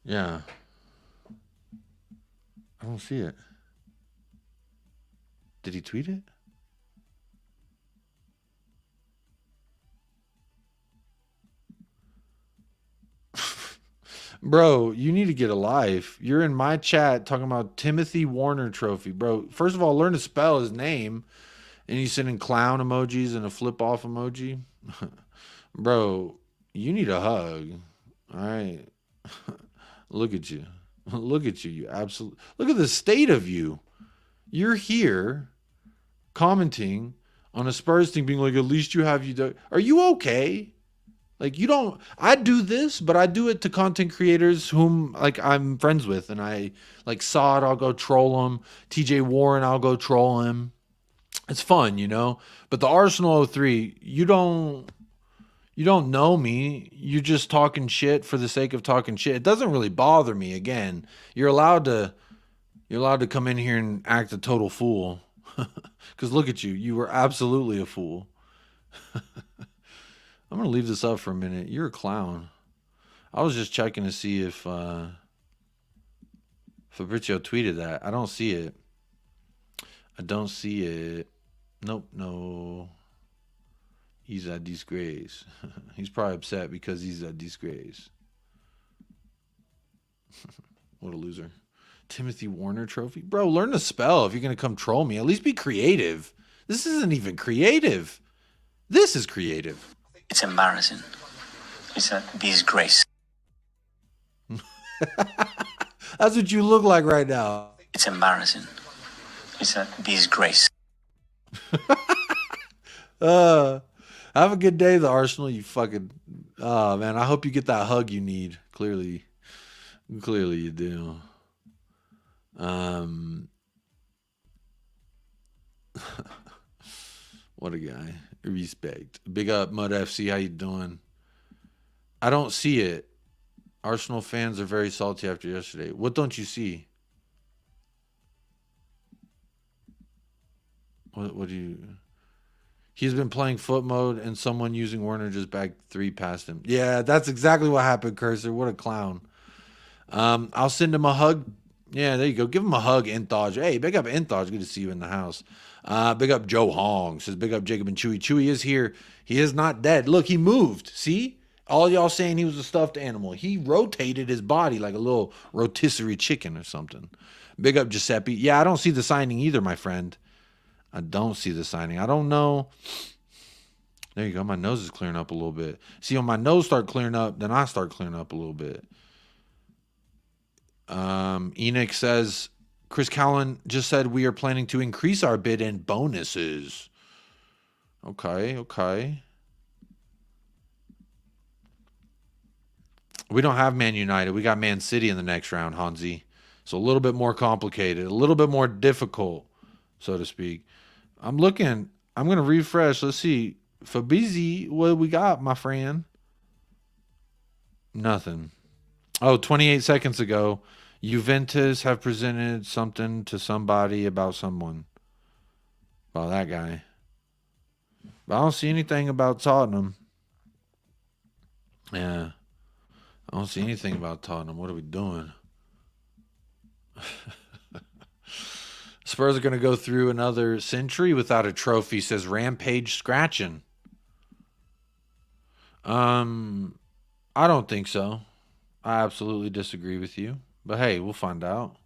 B: Yeah. I don't see it. Did he tweet it? Bro, you need to get a life. You're in my chat talking about Timothy Warner trophy. Bro, first of all, learn to spell his name. And you sending clown emojis and a flip off emoji. Bro, you need a hug. All right. Look at you. Look at you. You absolutely look at the state of you. You're here commenting on a Spurs thing, being like, at least you have Are you okay? Like, you don't, I do this, but I do it to content creators whom, like, I'm friends with, and I, like, Sod, I'll go troll him. TJ Warren, I'll go troll him. It's fun, you know? But the Arsenal 03, you don't know me. You're just talking shit for the sake of talking shit. It doesn't really bother me. Again, you're allowed to come in here and act a total fool. Because look at you. You were absolutely a fool. I'm going to leave this up for a minute. You're a clown. I was just checking to see if Fabrizio tweeted that. I don't see it. I don't see it. Nope, no. He's a disgrace. He's probably upset because he's a disgrace. What a loser. Timothy Warner trophy? Bro, learn to spell if you're going to come troll me. At least be creative. This isn't even creative. This is creative.
D: It's embarrassing. It's a disgrace.
B: That's what you look like right now.
D: It's embarrassing. It's a disgrace.
B: Have a good day, the Arsenal. You fucking... Oh, man. I hope you get that hug you need. Clearly you do. What a guy. Respect. Big up, Mud FC. How you doing? I don't see it. Arsenal fans are very salty after yesterday. What don't you see? What do you... He's been playing foot mode and someone using Warner just bagged 3 past him. Yeah, that's exactly what happened, Cursor. What a clown. I'll send him a hug. Yeah, there you go. Give him a hug, Inthaj. Hey, big up Inthaj. Good to see you in the house. Big up Joe Hong. Says big up Jacob and Chewy. Chewy is here. He is not dead. Look, he moved. See? All y'all saying he was a stuffed animal. He rotated his body like a little rotisserie chicken or something. Big up Giuseppe. Yeah, I don't see the signing either, my friend. I don't see the signing. I don't know. There you go. My nose is clearing up a little bit. See, when my nose start clearing up, then I start clearing up a little bit. Enoch says, Chris Callan just said we are planning to increase our bid and bonuses. Okay. We don't have Man United. We got Man City in the next round, Hansi. So a little bit more complicated, a little bit more difficult, so to speak. I'm going to refresh. Let's see. Fabizi, what we got, my friend? Nothing. Oh, 28 seconds ago, Juventus have presented something to somebody about someone. About that guy. But I don't see anything about Tottenham. Yeah. I don't see anything about Tottenham. What are we doing? Spurs are going to go through another century without a trophy, says Rampage Scratching. I don't think so. I absolutely disagree with you. But hey, we'll find out.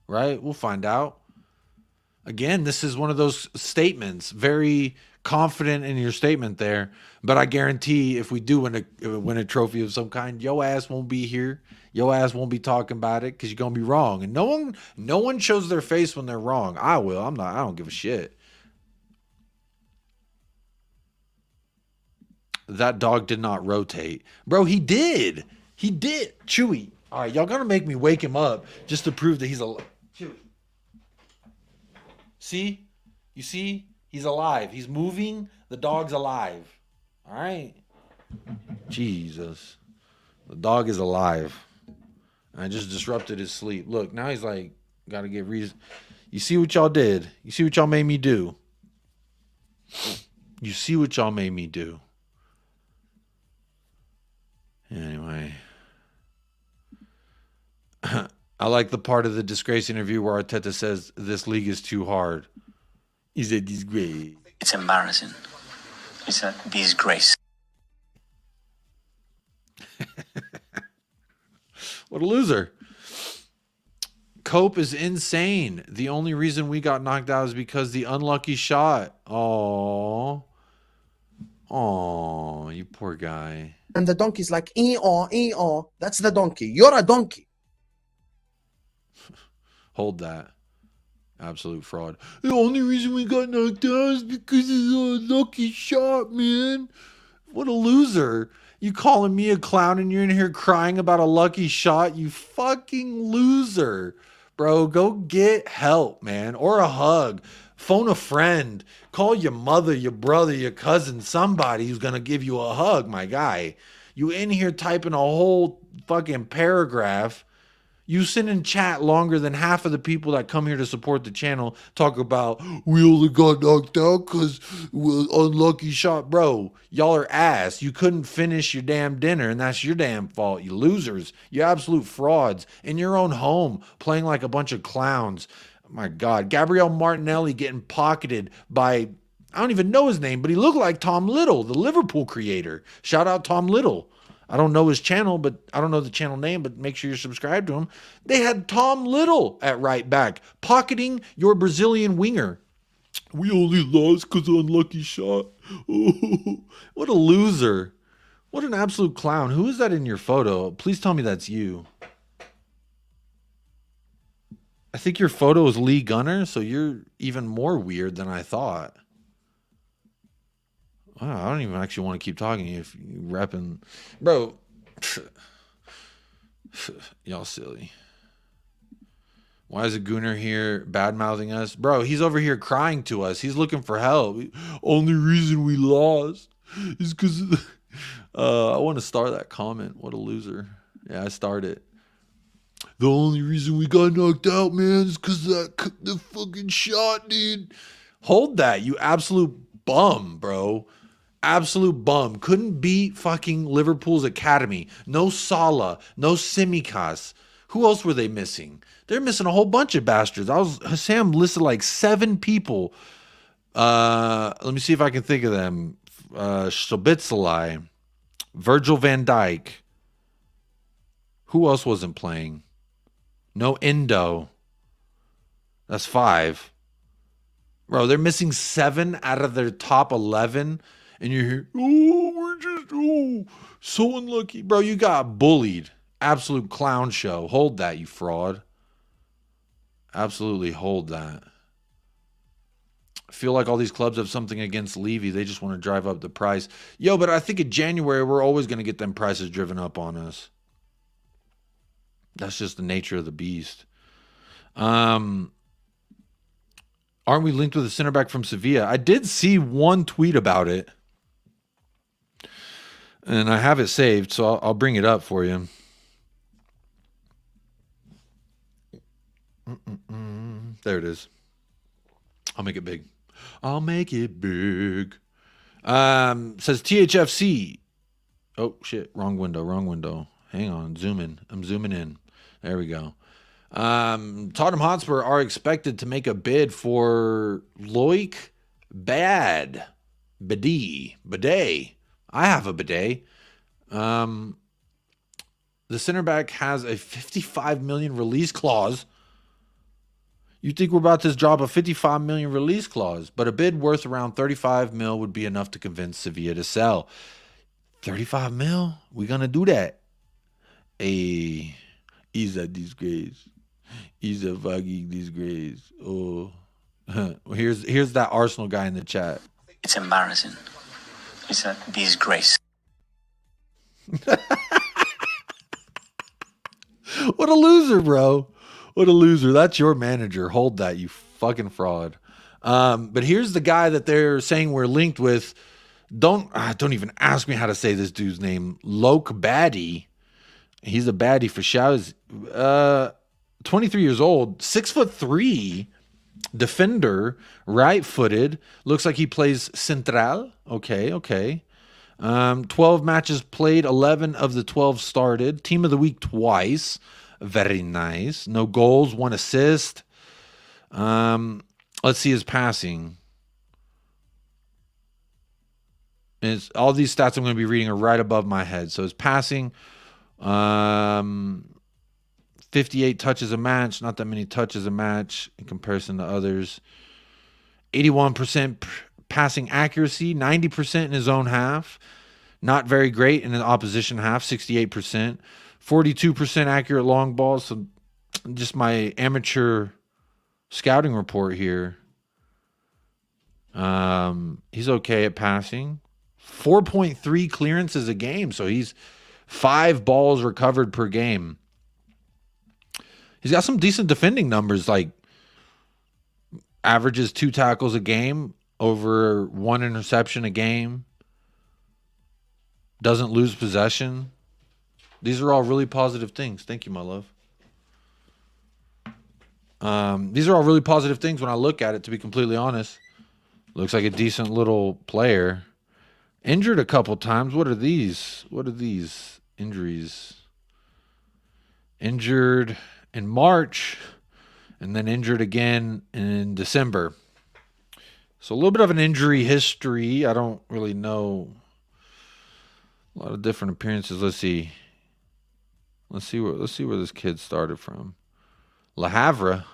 B: Right? We'll find out. Again, this is one of those statements. Very confident in your statement there. But I guarantee if we do win a trophy of some kind, your ass won't be here. Your ass won't be talking about it because you're going to be wrong. And no one shows their face when they're wrong. I will. I don't give a shit. That dog did not rotate. Bro, he did. He did. Chewy. All right, y'all going to make me wake him up just to prove that he's alive. Chewy. See? You see? He's alive. He's moving. The dog's alive. All right? Jesus. The dog is alive. I just disrupted his sleep. Look, now he's like, got to get reason. You see what y'all did? You see what y'all made me do? You see what y'all made me do? Anyway. I like the part of the disgrace interview where Arteta says this league is too hard. He's a disgrace.
D: It's embarrassing. It's a disgrace.
B: What a loser. Cope is insane. The only reason we got knocked out is because the unlucky shot. Oh, you poor guy.
F: And the donkey's like, ee-aw. That's the donkey. You're a donkey.
B: Hold that. Absolute fraud. The only reason we got knocked out is because of the unlucky shot, man. What a loser. You calling me a clown and you're in here crying about a lucky shot? You fucking loser. Bro, go get help, man. Or a hug. Phone a friend. Call your mother, your brother, your cousin, somebody who's going to give you a hug, my guy. You in here typing a whole fucking paragraph. You sit in chat longer than half of the people that come here to support the channel talk about, we only got knocked out because unlucky shot. Bro, y'all are ass. You couldn't finish your damn dinner, and that's your damn fault, you losers. You absolute frauds. In your own home, playing like a bunch of clowns. Oh my God. Gabriel Martinelli getting pocketed by, I don't even know his name, but he looked like Tom Little, the Liverpool creator. Shout out Tom Little. I don't know his channel, but I don't know the channel name, but make sure you're subscribed to him. They had Tom Little at right back, pocketing your Brazilian winger. We only lost because of unlucky shot. Oh, what a loser. What an absolute clown. Who is that in your photo? Please tell me that's you. I think your photo is Lee Gunner, so you're even more weird than I thought. Wow, I don't even actually want to keep talking to you if you repping. Bro, y'all silly. Why is a gooner here bad-mouthing us? Bro, he's over here crying to us. He's looking for help. Only reason we lost is because of the... I want to start that comment. What a loser. Yeah, I started. The only reason we got knocked out, man, is because of the fucking shot, dude. Hold that, you absolute bum, bro. Absolute bum. Couldn't beat fucking Liverpool's academy. No Salah. No Tsimikas. Who else were they missing? They're missing a whole bunch of bastards. Hassam listed like 7 people. Let me see if I can think of them. Szoboszlai. Virgil van Dijk. Who else wasn't playing? No Indo. That's 5. Bro, they're missing 7 out of their top 11. And you're here, we're just, so unlucky. Bro, you got bullied. Absolute clown show. Hold that, you fraud. Absolutely hold that. I feel like all these clubs have something against Levy. They just want to drive up the price. Yo, but I think in January, we're always going to get them prices driven up on us. That's just the nature of the beast. Aren't we linked with a center back from Sevilla? I did see one tweet about it. And I have it saved, so I'll bring it up for you. There it is. I'll make it big. I'll make it big. Says THFC. Oh, shit. Wrong window. Hang on. Zoom in. I'm zooming in. There we go. Tottenham Hotspur are expected to make a bid for Loic Bidet. I have a bidet. The center back has a 55 million release clause. You think we're about to drop a 55 million release clause, but a bid worth around 35 mil would be enough to convince Sevilla to sell. 35 mil? We're going to do that. He's a disgrace. He's a fucking disgrace. Oh. Here's that Arsenal guy in the chat.
D: It's embarrassing. It's a disgrace.
B: What a loser, bro. What a loser. That's your manager. Hold that, you Fucking fraud. But here's the guy that they're saying we're linked with. Don't even ask me how to say this dude's name. Loke Baddie. He's a baddie for shows. 23 years old, 6'3", defender, right-footed. Looks like he plays central. Okay. 12 matches played, 11 of the 12 started. Team of the week twice. Very nice. No goals, 1 assist. Let's see his passing. All these stats I'm going to be reading are right above my head. So his passing, 58 touches a match. Not that many touches a match in comparison to others. 81% passing accuracy, 90% in his own half. Not very great in the opposition half, 68%. 42% accurate long balls. So just my amateur scouting report here. He's okay at passing. 4.3 clearances a game. So he's 5 balls recovered per game. He's got some decent defending numbers, like averages 2 tackles a game, over 1 interception a game. Doesn't lose possession. These are all really positive things. Thank you, my love. These are all really positive things when I look at it, to be completely honest. Looks like a decent little player. Injured a couple times. What are these? What are these injuries? Injured in March and then injured again in December. So a little bit of an injury history. I don't really know. A lot of different appearances. Let's see where this kid started from. Le Havre.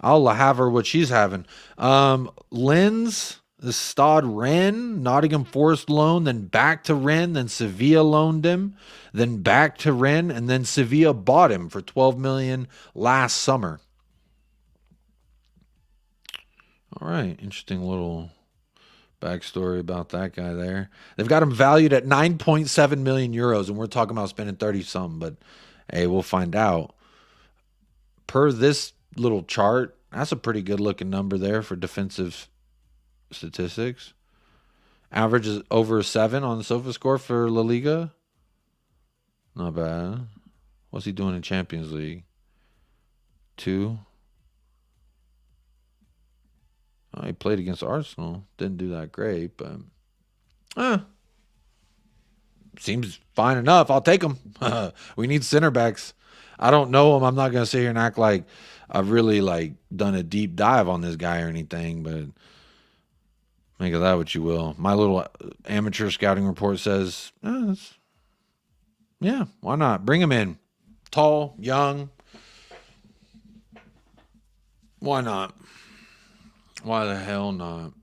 B: Oh, Le Havre, what she's having. Lens, the Stade Rennes, Nottingham Forest loan, then back to Rennes, then Sevilla loaned him, then back to Rennes, and then Sevilla bought him for $12 million last summer. All right, interesting little backstory about that guy there. They've got him valued at 9.7 million euros, and we're talking about spending 30-something, but hey, we'll find out. Per this little chart, that's a pretty good-looking number there for defensive statistics. Average is over 7 on the SOFA score for La Liga. Not bad. What's he doing in Champions League? 2. Oh, he played against Arsenal. Didn't do that great, but seems fine enough. I'll take him. We need center backs. I don't know him. I'm not going to sit here and act like I've really done a deep dive on this guy or anything, but make of that what you will. My little amateur scouting report says, yeah, why not? Bring him in. Tall, young. Why not? Why the hell not?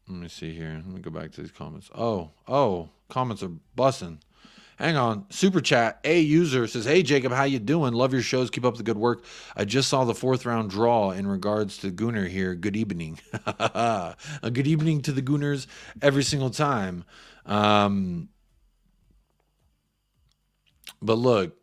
B: Let me see here. Let me go back to these comments. Oh, comments are bussing. Hang on. Super chat. A user says, "Hey Jacob, how you doing? Love your shows. Keep up the good work. I just saw the 4th round draw in regards to Gunnar here. Good evening." A good evening to the Gunners every single time. But look,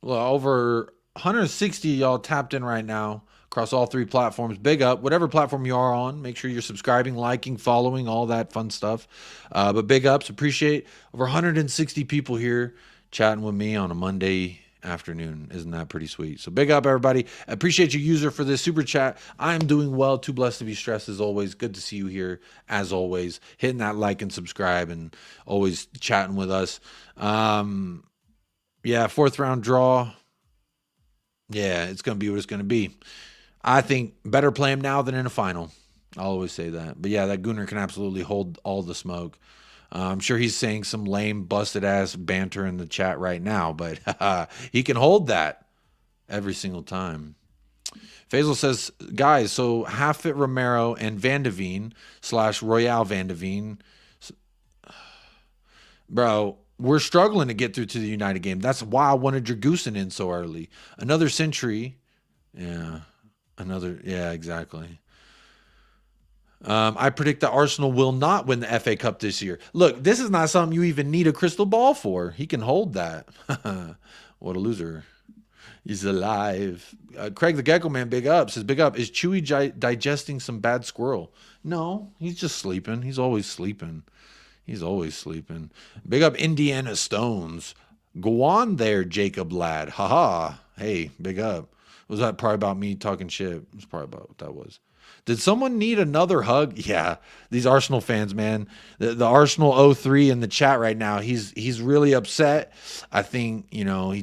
B: over 160 y'all tapped in right now across all 3 platforms. Big up. Whatever platform you are on, make sure you're subscribing, liking, following, all that fun stuff. But big ups. Appreciate over 160 people here chatting with me on a Monday afternoon. Isn't that pretty sweet? So big up, everybody. Appreciate you, user, for this super chat. I am doing well. Too blessed to be stressed as always. Good to see you here as always. Hitting that like and subscribe and always chatting with us. Yeah, 4th round draw. Yeah, it's going to be what it's going to be. I think better play him now than in a final. I'll always say that. But yeah, that Gunnar can absolutely hold all the smoke. I'm sure he's saying some lame, busted-ass banter in the chat right now, but he can hold that every single time. Faisal says, guys, so half-fit Romero and Van de Veen / Royale Van de Veen. Bro, we're struggling to get through to the United game. That's why I wanted Dragusin in so early. Another century. Yeah. Yeah, exactly. I predict that Arsenal will not win the FA Cup this year. Look, this is not something you even need a crystal ball for. He can hold that. What a loser. He's alive. Craig the Gecko Man, big up, says, big up. Is Chewy digesting some bad squirrel? No, he's just sleeping. He's always sleeping. He's always sleeping. Big up Indiana Stones. Go on there, Jacob lad. Haha. Hey, big up. Was that probably about me talking shit? It's probably about what that was. Did someone need another hug? Yeah, these Arsenal fans, man. The Arsenal 03 in the chat right now. He's really upset. I think, you know, he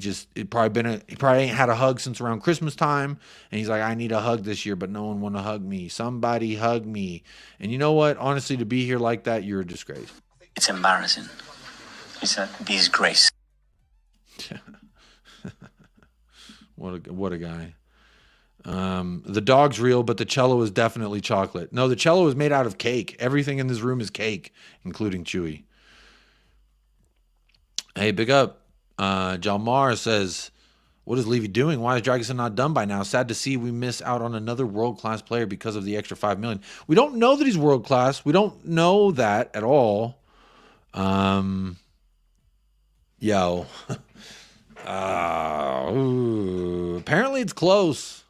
B: probably ain't had a hug since around Christmas time, and he's like, I need a hug this year, but no one want to hug me. Somebody hug me. And you know what? Honestly, to be here like that, you're a disgrace.
D: It's embarrassing. It's a disgrace.
B: What a guy. The dog's real, but the cello is definitely chocolate. No, the cello is made out of cake. Everything in this room is cake, including Chewy. Hey, big up. Jalmar says, what is Levy doing? Why is Dragusin not done by now? Sad to see we miss out on another world-class player because of the extra $5 million. We don't know that he's world-class. We don't know that at all. Yo. Apparently it's close.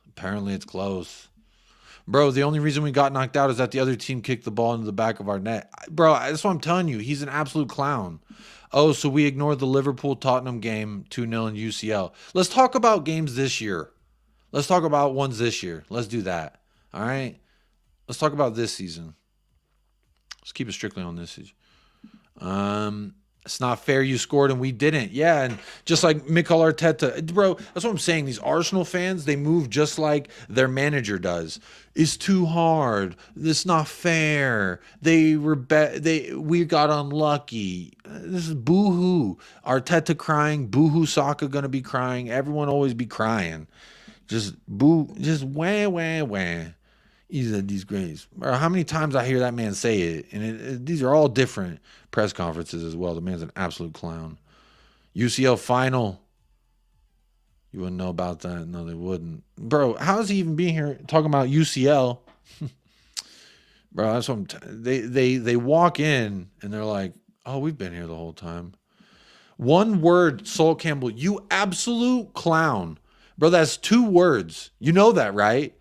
B: Bro, the only reason we got knocked out is that the other team kicked the ball into the back of our net. Bro, that's what I'm telling you. He's an absolute clown. Oh, so we ignored the Liverpool-Tottenham game 2-0 in UCL. Let's talk about games this year. Let's talk about ones this year. Let's do that. All right? Let's talk about this season. Let's keep it strictly on this season. It's not fair you scored and we didn't. Yeah, and just like Mikel Arteta. Bro, that's what I'm saying. These Arsenal fans, they move just like their manager does. It's too hard. It's not fair. We got unlucky. This is boo-hoo. Arteta crying. Boo-hoo Saka going to be crying. Everyone always be crying. Just wah, wah, wah. He's a disgrace. How many times I hear that man say it? And these are all different press conferences as well. The man's an absolute clown. UCL final. You wouldn't know about that. No, they wouldn't. Bro, how is he even being here talking about UCL? Bro, that's what they walk in and they're like, oh, we've been here the whole time. One word, Sol Campbell, you absolute clown. Bro, that's 2 words. You know that, right?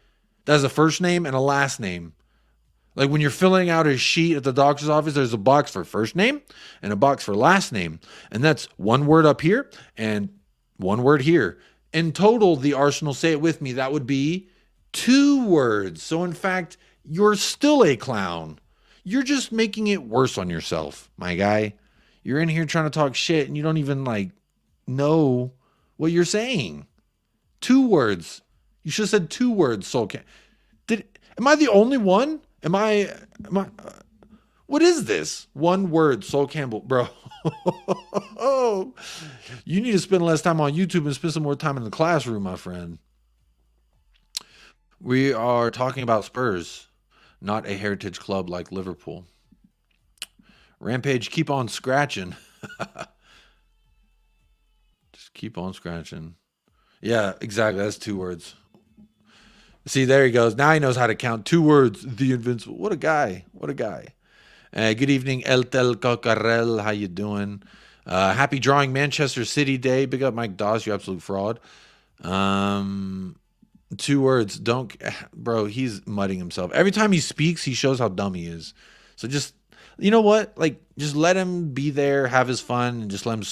B: That's a first name and a last name. Like when you're filling out a sheet at the doctor's office, there's a box for first name and a box for last name. And that's 1 word up here and 1 word here. In total, the Arsenal, say it with me, that would be 2 words. So in fact, you're still a clown. You're just making it worse on yourself, my guy. You're in here trying to talk shit and you don't even know what you're saying. 2 words. You should have said 2 words, Soul Camp. Am I the only one? Am I what is this? 1 word, Sol Campbell. Bro. You need to spend less time on YouTube and spend some more time in the classroom, my friend. We are talking about Spurs, not a heritage club like Liverpool. Rampage, keep on scratching. Just keep on scratching. Yeah, exactly. That's 2 words. See, there he goes. Now he knows how to count. 2 words. The Invincible. What a guy. What a guy. Good evening, El Tel Cocarel. How you doing? Happy drawing Manchester City Day. Big up Mike Doss, you absolute fraud. 2 words. Bro, he's mudding himself. Every time he speaks, he shows how dumb he is. So just, you know what? Just let him be there, have his fun, and just let him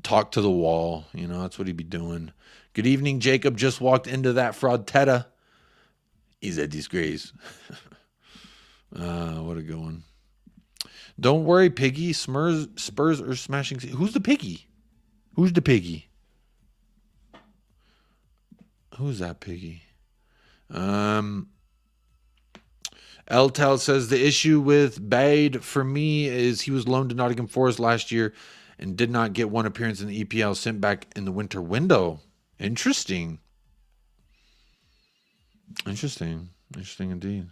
B: talk to the wall. You know, that's what he'd be doing. Good evening, Jacob. Just walked into that fraud Teta. He's a disgrace. What a good one. Don't worry, Piggy. Spurs are smashing. Who's the Piggy? Who's the Piggy? Who's that Piggy? Eltel says the issue with Bade for me is he was loaned to Nottingham Forest last year and did not get 1 appearance in the EPL, sent back in the winter window. Interesting. Interesting indeed.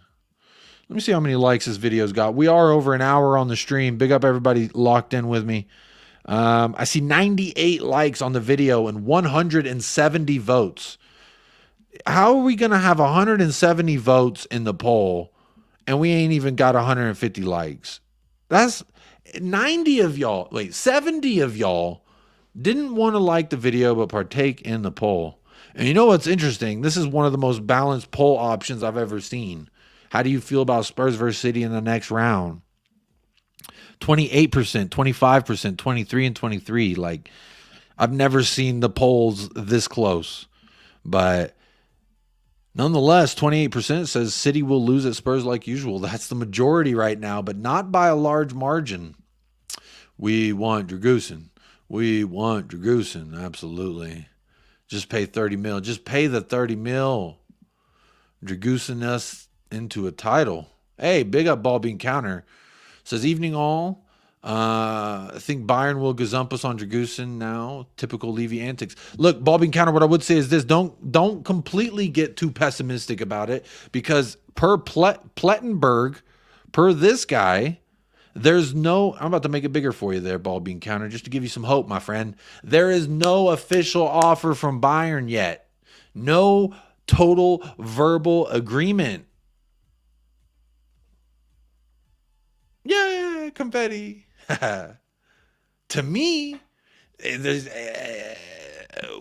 B: Let me see how many likes this video's got. We are over an hour on the stream. Big up everybody locked in with me. I see 98 likes on the video and 170 votes. How are we going to have 170 votes in the poll and we ain't even got 150 likes? That's 70 of y'all didn't want to like the video but partake in the poll. And you know what's interesting? This is one of the most balanced poll options I've ever seen. How do you feel about Spurs versus City in the next round? 28%, 25%, 23 and 23. Like, I've never seen the polls this close. But nonetheless, 28% says City will lose at Spurs like usual. That's the majority right now, but not by a large margin. We want Dragusin. We want Dragusin. Absolutely. Just pay 30 mil. Just pay the 30 mil. Dragusin us into a title. Hey, big up Ball Bean Counter. Says, evening all. I think Bayern will gazump us on Dragusin now. Typical Levy antics. Look, Ball Bean Counter, what I would say is this. Don't completely get too pessimistic about it, because per Plettenberg, per this guy, there's no, I'm about to make it bigger for you there, Ball Bean Counter, just to give you some hope, my friend. There is no official offer from Bayern yet. No total verbal agreement. Yeah, confetti. To me,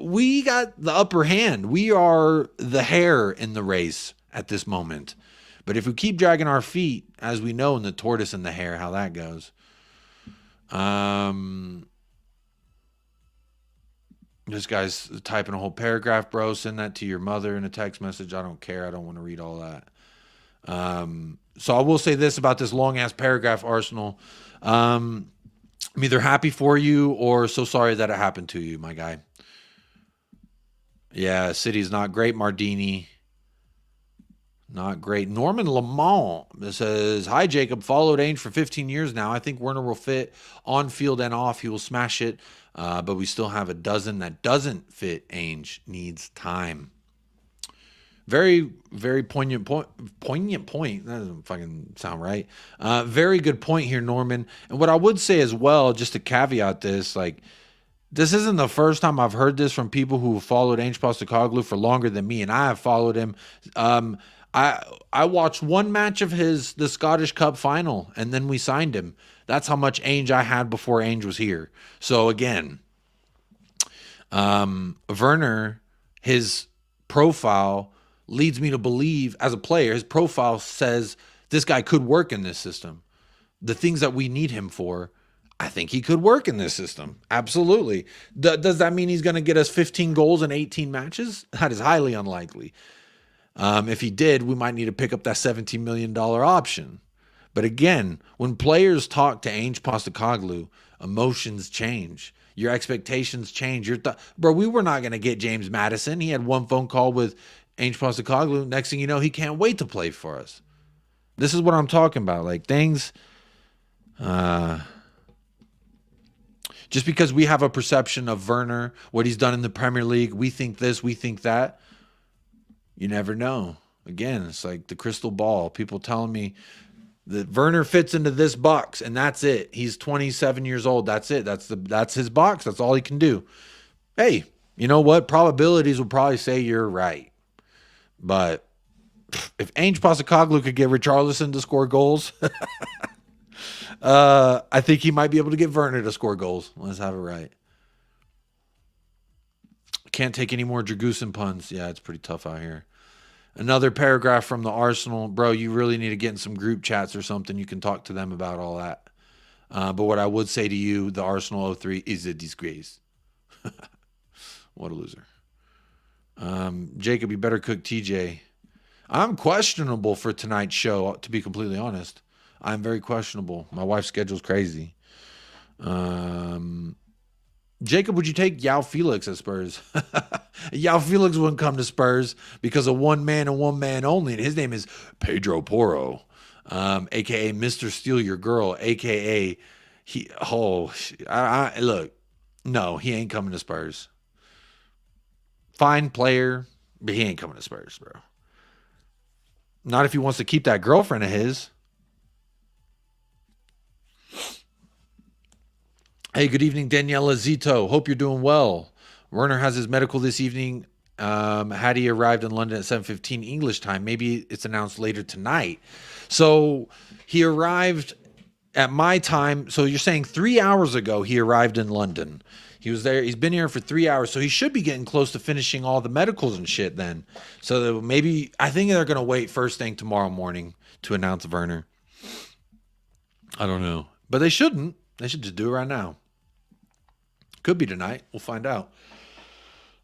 B: we got the upper hand. We are the hare in the race at this moment. But if we keep dragging our feet, as we know in the tortoise and the hare, how that goes. This guy's typing a whole paragraph, bro. Send that to your mother in a text message. I don't care. I don't want to read all that. So I will say this about this long-ass paragraph, Arsenal. I'm either happy for you or so sorry that it happened to you, my guy. Yeah, City's not great, Mardini. Not great. Norman Lamont says, hi, Jacob. Followed Ainge for 15 years now. I think Werner will fit on field and off. He will smash it. But we still have a dozen that doesn't fit Ainge. Needs time. Very, very poignant point. That doesn't fucking sound right. Very good point here, Norman. And what I would say as well, just to caveat this, like, this isn't the first time I've heard this from people who followed Ainge Postecoglou for longer than me, and I have followed him. I watched one match of the Scottish Cup final, and then we signed him. That's how much Ainge I had before Ainge was here. So again, Werner, his profile leads me to believe, as a player, his profile says this guy could work in this system. The things that we need him for, I think he could work in this system. Absolutely. Does that mean he's going to get us 15 goals in 18 matches? That is highly unlikely. If he did, we might need to pick up that $17 million option. But again, when players talk to Ainge Postecoglou, emotions change. Your expectations change. Bro, we were not going to get James Maddison. He had one phone call with Ainge Postecoglou. Next thing you know, he can't wait to play for us. This is what I'm talking about. Like, things, just because we have a perception of Werner, what he's done in the Premier League, we think this, we think that. You never know. Again, it's like the crystal ball. People telling me that Werner fits into this box, and that's it. He's 27 years old. That's it. That's his box. That's all he can do. Hey, you know what? Probabilities will probably say you're right. But if Ainge Postecoglou could get Richarlison to score goals, I think he might be able to get Werner to score goals. Let's have it right. Can't take any more Dragusin puns. Yeah, it's pretty tough out here. Another paragraph from the Arsenal. Bro, you really need to get in some group chats or something. You can talk to them about all that. But what I would say to you, the Arsenal 03 is a disgrace. What a loser. Jacob, you better cook TJ. I'm questionable for tonight's show, to be completely honest. I'm very questionable. My wife's schedule's crazy. Jacob, would you take Yao Felix at Spurs? Yao Felix wouldn't come to Spurs because of one man and one man only, and his name is Pedro Porro, a.k.a. Mr. Steal Your Girl, a.k.a. Look, no, he ain't coming to Spurs. Fine player, but he ain't coming to Spurs, bro. Not if he wants to keep that girlfriend of his. Hey, good evening, Daniela Zito. Hope you're doing well. Werner has his medical this evening. Had he arrived in London at 7:15 English time? Maybe it's announced later tonight. So he arrived at my time, so you're saying 3 hours ago he arrived in London. He was there. He's been here for 3 hours, so he should be getting close to finishing all the medicals and shit then. So that maybe I think they're gonna wait first thing tomorrow morning to announce Werner. I don't know, but they shouldn't. They should just do it right now. Could be tonight. We'll find out.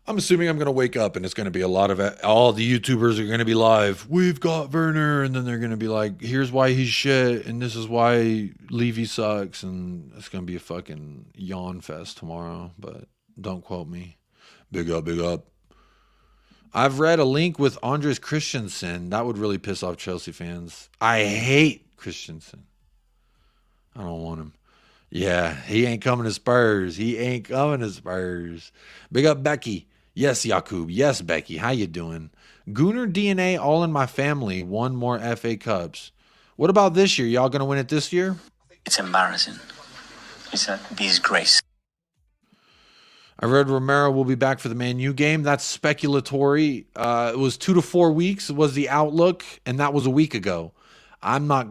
B: I'm assuming I'm going to wake up and it's going to be a lot of it. All the YouTubers are going to be live. We've got Werner. And then they're going to be like, here's why he's shit. And this is why Levy sucks. And it's going to be a fucking yawn fest tomorrow. But don't quote me. Big up, big up. I've read a link with Andres Christensen. That would really piss off Chelsea fans. I hate Christensen. I don't want him. Yeah, he ain't coming to Spurs. He ain't coming to Spurs. Big up Becky. Yes, Yakub. Yes, Becky. How you doing? Gooner DNA all in my family. One more FA Cups. What about this year? Y'all going to win it this year?
D: It's embarrassing. It's a disgrace.
B: I read Romero will be back for the Man U game. That's speculatory. It was 2 to 4 weeks was the outlook, and that was a week ago. I don't want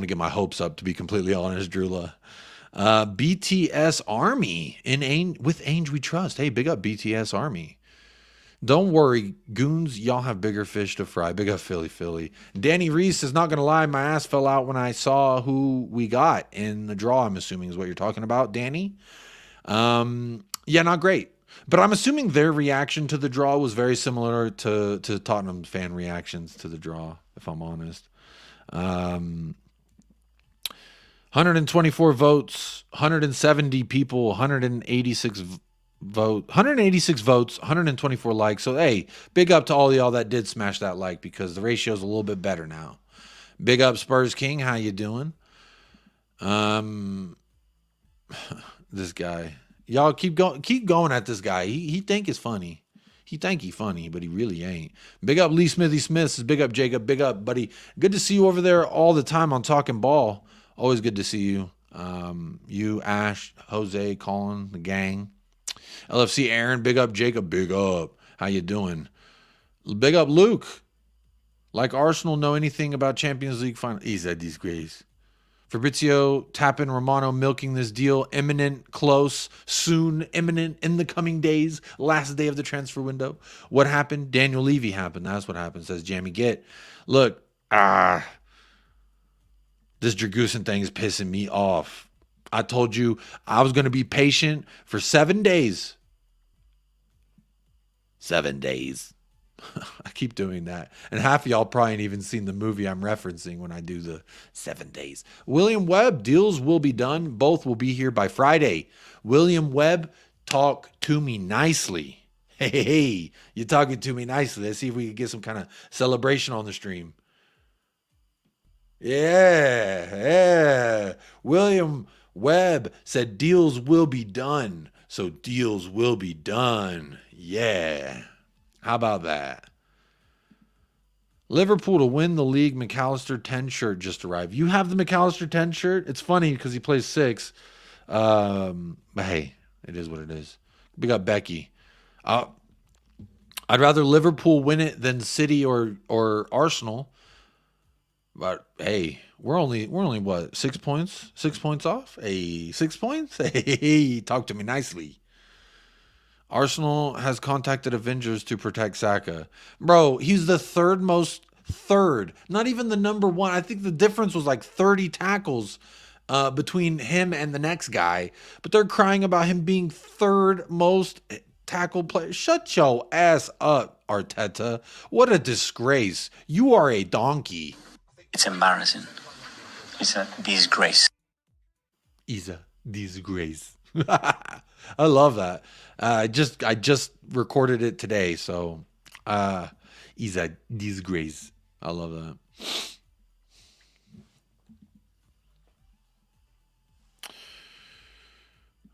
B: to get my hopes up, to be completely honest, Drula. BTS Army with Ainge we trust. Hey, big up BTS Army. Don't worry, goons, y'all have bigger fish to fry. Big up Philly. Danny Reese is not going to lie. My ass fell out when I saw who we got in the draw, I'm assuming is what you're talking about, Danny. Yeah, not great. But I'm assuming their reaction to the draw was very similar to Tottenham fan reactions to the draw, if I'm honest. 124 votes, 170 people, 186 votes, 124 likes. So, hey, big up to all y'all that did smash that like, because the ratio is a little bit better now. Big up Spurs King. How you doing? This guy. Y'all keep going at this guy. He think it's funny. He think he funny, but he really ain't. Big up Lee Smithy Smith. Big up Jacob. Big up, buddy. Good to see you over there all the time on Talking Ball. Always good to see you. You, Ash, Jose, Colin, the gang. LFC Aaron. Big up Jacob. Big up. How you doing? Big up Luke. Like Arsenal know anything about Champions League final? He's a disgrace. Fabrizio, Tappan, Romano milking this deal. Imminent, close, soon, imminent, in the coming days. Last day of the transfer window. What happened? Daniel Levy happened. That's what happened, says Jamie Git. Look, this Dragusin thing is pissing me off. I told you I was going to be patient for 7 days. 7 days. I keep doing that. And half of y'all probably ain't even seen the movie I'm referencing when I do the 7 days. William Webb, deals will be done. Both will be here by Friday. William Webb, talk to me nicely. Hey, you're talking to me nicely. Let's see if we can get some kind of celebration on the stream. Yeah. William Webb said deals will be done. So deals will be done. Yeah. How about that? Liverpool to win the league. McAllister 10 shirt just arrived. You have the McAllister 10 shirt? It's funny because he plays 6. But hey, it is what it is. Big up Becky. I'd rather Liverpool win it than City or Arsenal. But hey, we're only what, 6 points? 6 points off? Hey, 6 points? Hey, talk to me nicely. Arsenal has contacted Avengers to protect Saka. Bro, he's the third, not even the number one. I think the difference was like 30 tackles between him and the next guy. But they're crying about him being third most tackled player. Shut your ass up, Arteta. What a disgrace. You are a donkey.
D: It's embarrassing. It's a disgrace.
B: It's a disgrace. I love that. I just recorded it today, so he's a disgrace. I love that.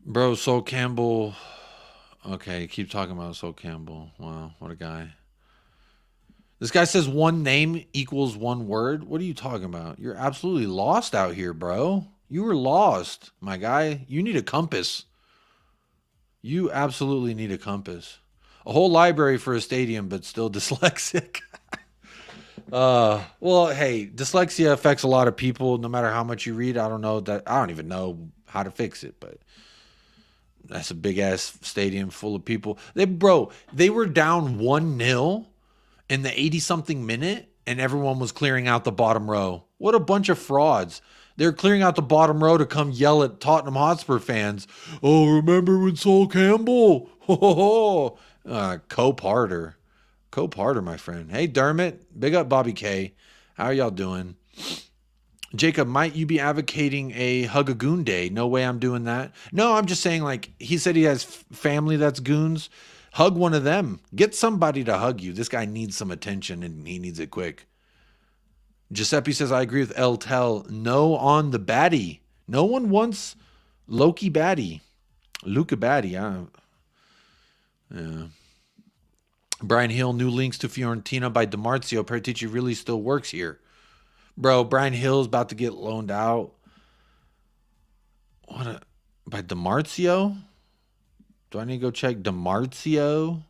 B: Bro, Sol Campbell. Okay, keep talking about Sol Campbell. Wow, what a guy. This guy says one name equals one word. What are you talking about? You're absolutely lost out here, bro. You were lost, my guy. You need a compass. You absolutely need a compass. A whole library for a stadium, but still dyslexic. Well, hey, dyslexia affects a lot of people no matter how much you read. I don't even know how to fix it, but that's a big ass stadium full of people. They were down 1-0 in the 80 something minute and everyone was clearing out the bottom row. What a bunch of frauds. They're clearing out the bottom row to come yell at Tottenham Hotspur fans. Oh, remember when Sol Campbell? Cope harder, my friend. Hey, Dermot. Big up, Bobby K. How are y'all doing? Jacob, might you be advocating a hug-a-goon day? No way I'm doing that. No, I'm just saying, like, he said he has family that's goons. Hug one of them. Get somebody to hug you. This guy needs some attention, and he needs it quick. Giuseppe says, I agree with El Tel. No on the baddie. No one wants Loki baddie. Luca baddie. Yeah. Brian Hill, new links to Fiorentina by DiMarzio. Paratici really still works here. Bro, Brian Hill's about to get loaned out. By DiMarzio? Do I need to go check DiMarzio?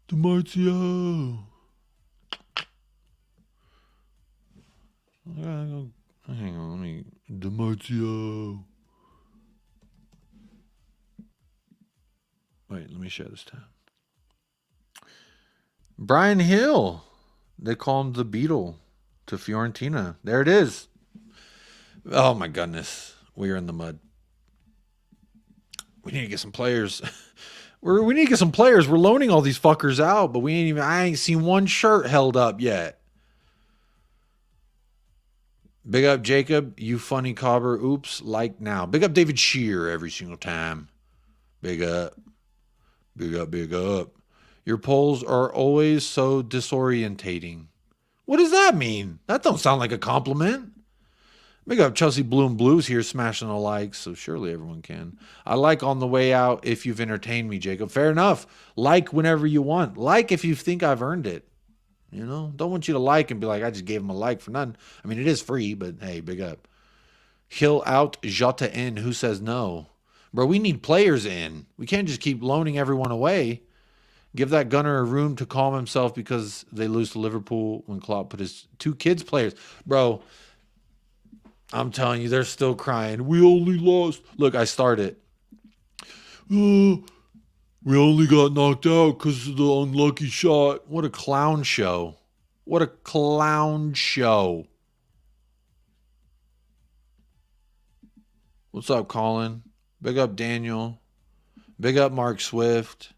B: DiMarzio. Hang on, let me. DiMarzio. Wait, let me share this tab. Brian Hill. They call him the Beetle to Fiorentina. There it is. Oh my goodness. We are in the mud. We need to get some players. We need to get some players. We're loaning all these fuckers out, but I ain't seen one shirt held up yet. Big up Jacob, you funny cobber. Oops, like now. Big up David Shear every single time. Big up. Big up, big up. Your polls are always so disorientating. What does that mean? That don't sound like a compliment. Big up Chelsea Bloom Blues here smashing the likes, so surely everyone can. I like on the way out if you've entertained me, Jacob. Fair enough. Like whenever you want. Like if you think I've earned it. You know, don't want you to like and be like, I just gave him a like for nothing. I mean, it is free, but hey, big up. Hill out, Jota in. Who says no? Bro, we need players in. We can't just keep loaning everyone away. Give that gunner a room to calm himself because they lose to Liverpool when Klopp put his 2 kids players. Bro, I'm telling you, they're still crying. We only lost. Look, I started. We only got knocked out because of the unlucky shot. What a clown show. What a clown show. What's up, Colin? Big up, Daniel. Big up, Mark Swift.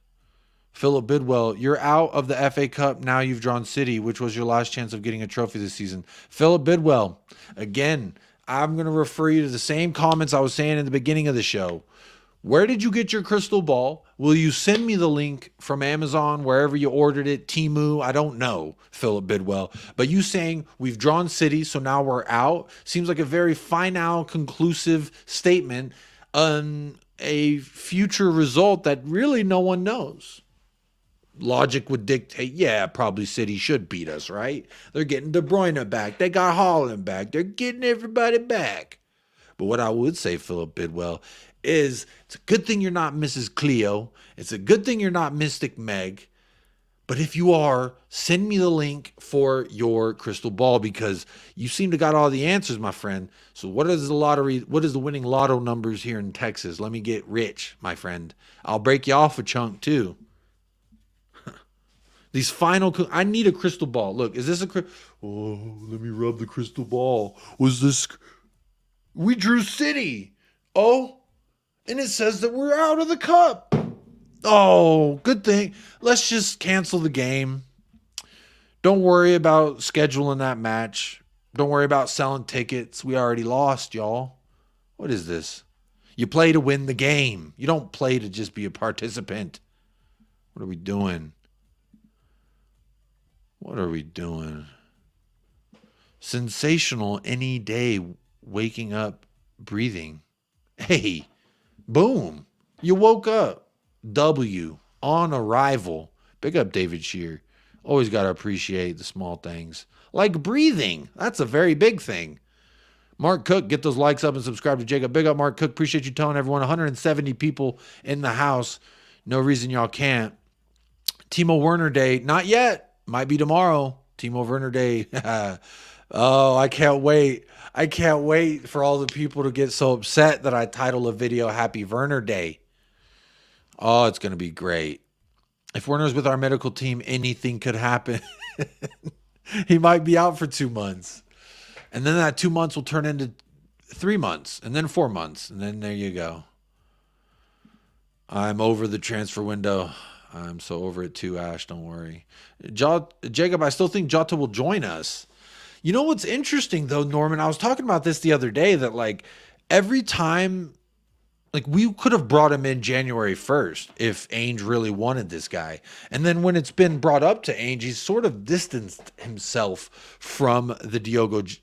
B: Philip Bidwell, you're out of the FA Cup. Now you've drawn City, which was your last chance of getting a trophy this season. Philip Bidwell, again, I'm going to refer you to the same comments I was saying in the beginning of the show. Where did you get your crystal ball? Will you send me the link from Amazon, wherever you ordered it, Temu? I don't know, Philip Bidwell. But you saying we've drawn City, so now we're out, seems like a very final, conclusive statement on a future result that really no one knows. Logic would dictate, yeah, probably City should beat us, right? They're getting De Bruyne back. They got Haaland back. They're getting everybody back. But what I would say, Philip Bidwell, is it's a good thing you're not Mrs. Cleo. It's a good thing you're not Mystic Meg. But if you are, send me the link for your crystal ball because you seem to got all the answers, my friend. So what is the winning lotto numbers here in Texas? Let me get rich, my friend. I'll break you off a chunk too. These final, I need a crystal ball. Look, is this let me rub the crystal ball. Was this, we drew City. Oh, and it says that we're out of the cup. Oh, good thing. Let's just cancel the game. Don't worry about scheduling that match. Don't worry about selling tickets. We already lost, y'all. What is this? You play to win the game. You don't play to just be a participant. What are we doing? What are we doing? Sensational any day, waking up, breathing. Hey, boom. You woke up. W on arrival. Big up David Shear. Always got to appreciate the small things. Like breathing. That's a very big thing. Mark Cook, get those likes up and subscribe to Jacob. Big up Mark Cook. Appreciate you telling everyone. 170 people in the house. No reason y'all can't. Timo Werner Day. Not yet. Might be tomorrow. Timo Werner Day. Oh, I can't wait. I can't wait for all the people to get so upset that I title a video Happy Werner Day. Oh, it's going to be great. If Werner's with our medical team, anything could happen. He might be out for 2 months. And then that 2 months will turn into 3 months, and then 4 months. And then there you go. I'm over the transfer window. I'm so over it too, Ash. Don't worry. Jacob, I still think Jota will join us. You know what's interesting, though, Norman? I was talking about this the other day, that, like, every time, like, we could have brought him in January 1st if Ainge really wanted this guy. And then when it's been brought up to Ainge, he's sort of distanced himself from the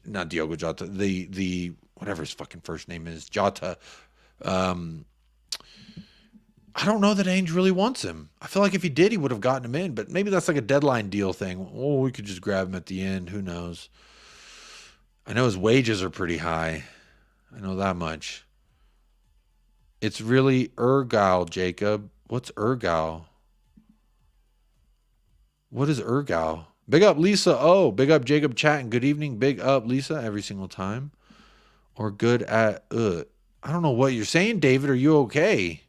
B: not Diogo Jota, the whatever his fucking first name is, Jota. I don't know that Ainge really wants him. I feel like if he did, he would have gotten him in, but maybe that's like a deadline deal thing. Oh, we could just grab him at the end. Who knows? I know his wages are pretty high. I know that much. It's really Ergal, Jacob. What's Ergal? What is Ergal? Big up, Lisa. Oh, big up, Jacob chatting. Good evening. Big up, Lisa, every single time. Or good at, I don't know what you're saying, David. Are you okay?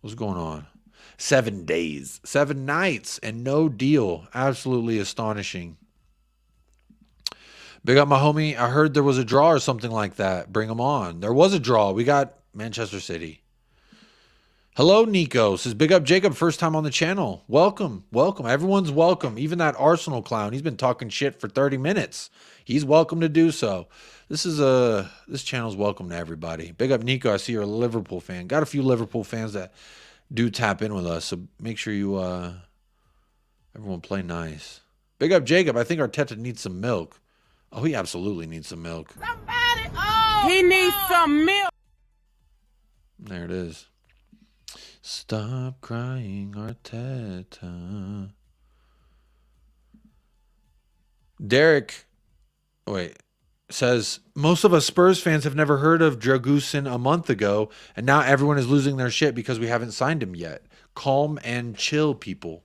B: What's going on? 7 days, 7 nights, and no deal. Absolutely astonishing. Big up my homie. I heard there was a draw or something like that. Bring them on. There was a draw. We got Manchester City. Hello, Nico. Says big up Jacob. First time on the channel. Welcome. Welcome. Everyone's welcome. Even that Arsenal clown. He's been talking shit for 30 minutes. He's welcome to do so. This channel's welcome to everybody. Big up Nico. I see you're a Liverpool fan. Got a few Liverpool fans that do tap in with us. So make sure you everyone play nice. Big up Jacob. I think Arteta needs some milk. Oh, he absolutely needs some milk.
G: He needs some milk.
B: There it is. Stop crying, Arteta. Derek, says, most of us Spurs fans have never heard of Dragusin a month ago, and now everyone is losing their shit because we haven't signed him yet. Calm and chill, people.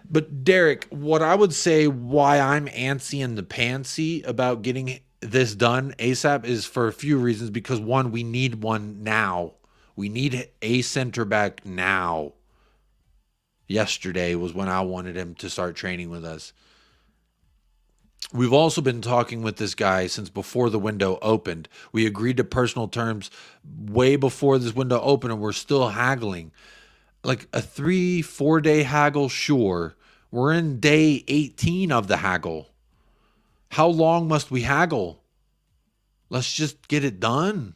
B: But Derek, what I would say why I'm antsy and the pantsy about getting this done ASAP is for a few reasons. Because one, we need one now. We need a center back now. Yesterday was when I wanted him to start training with us. We've also been talking with this guy since before the window opened. We agreed to personal terms way before this window opened, and we're still haggling. Like a 3-4 day haggle, sure. We're in day 18 of the haggle. How long must we haggle? Let's just get it done.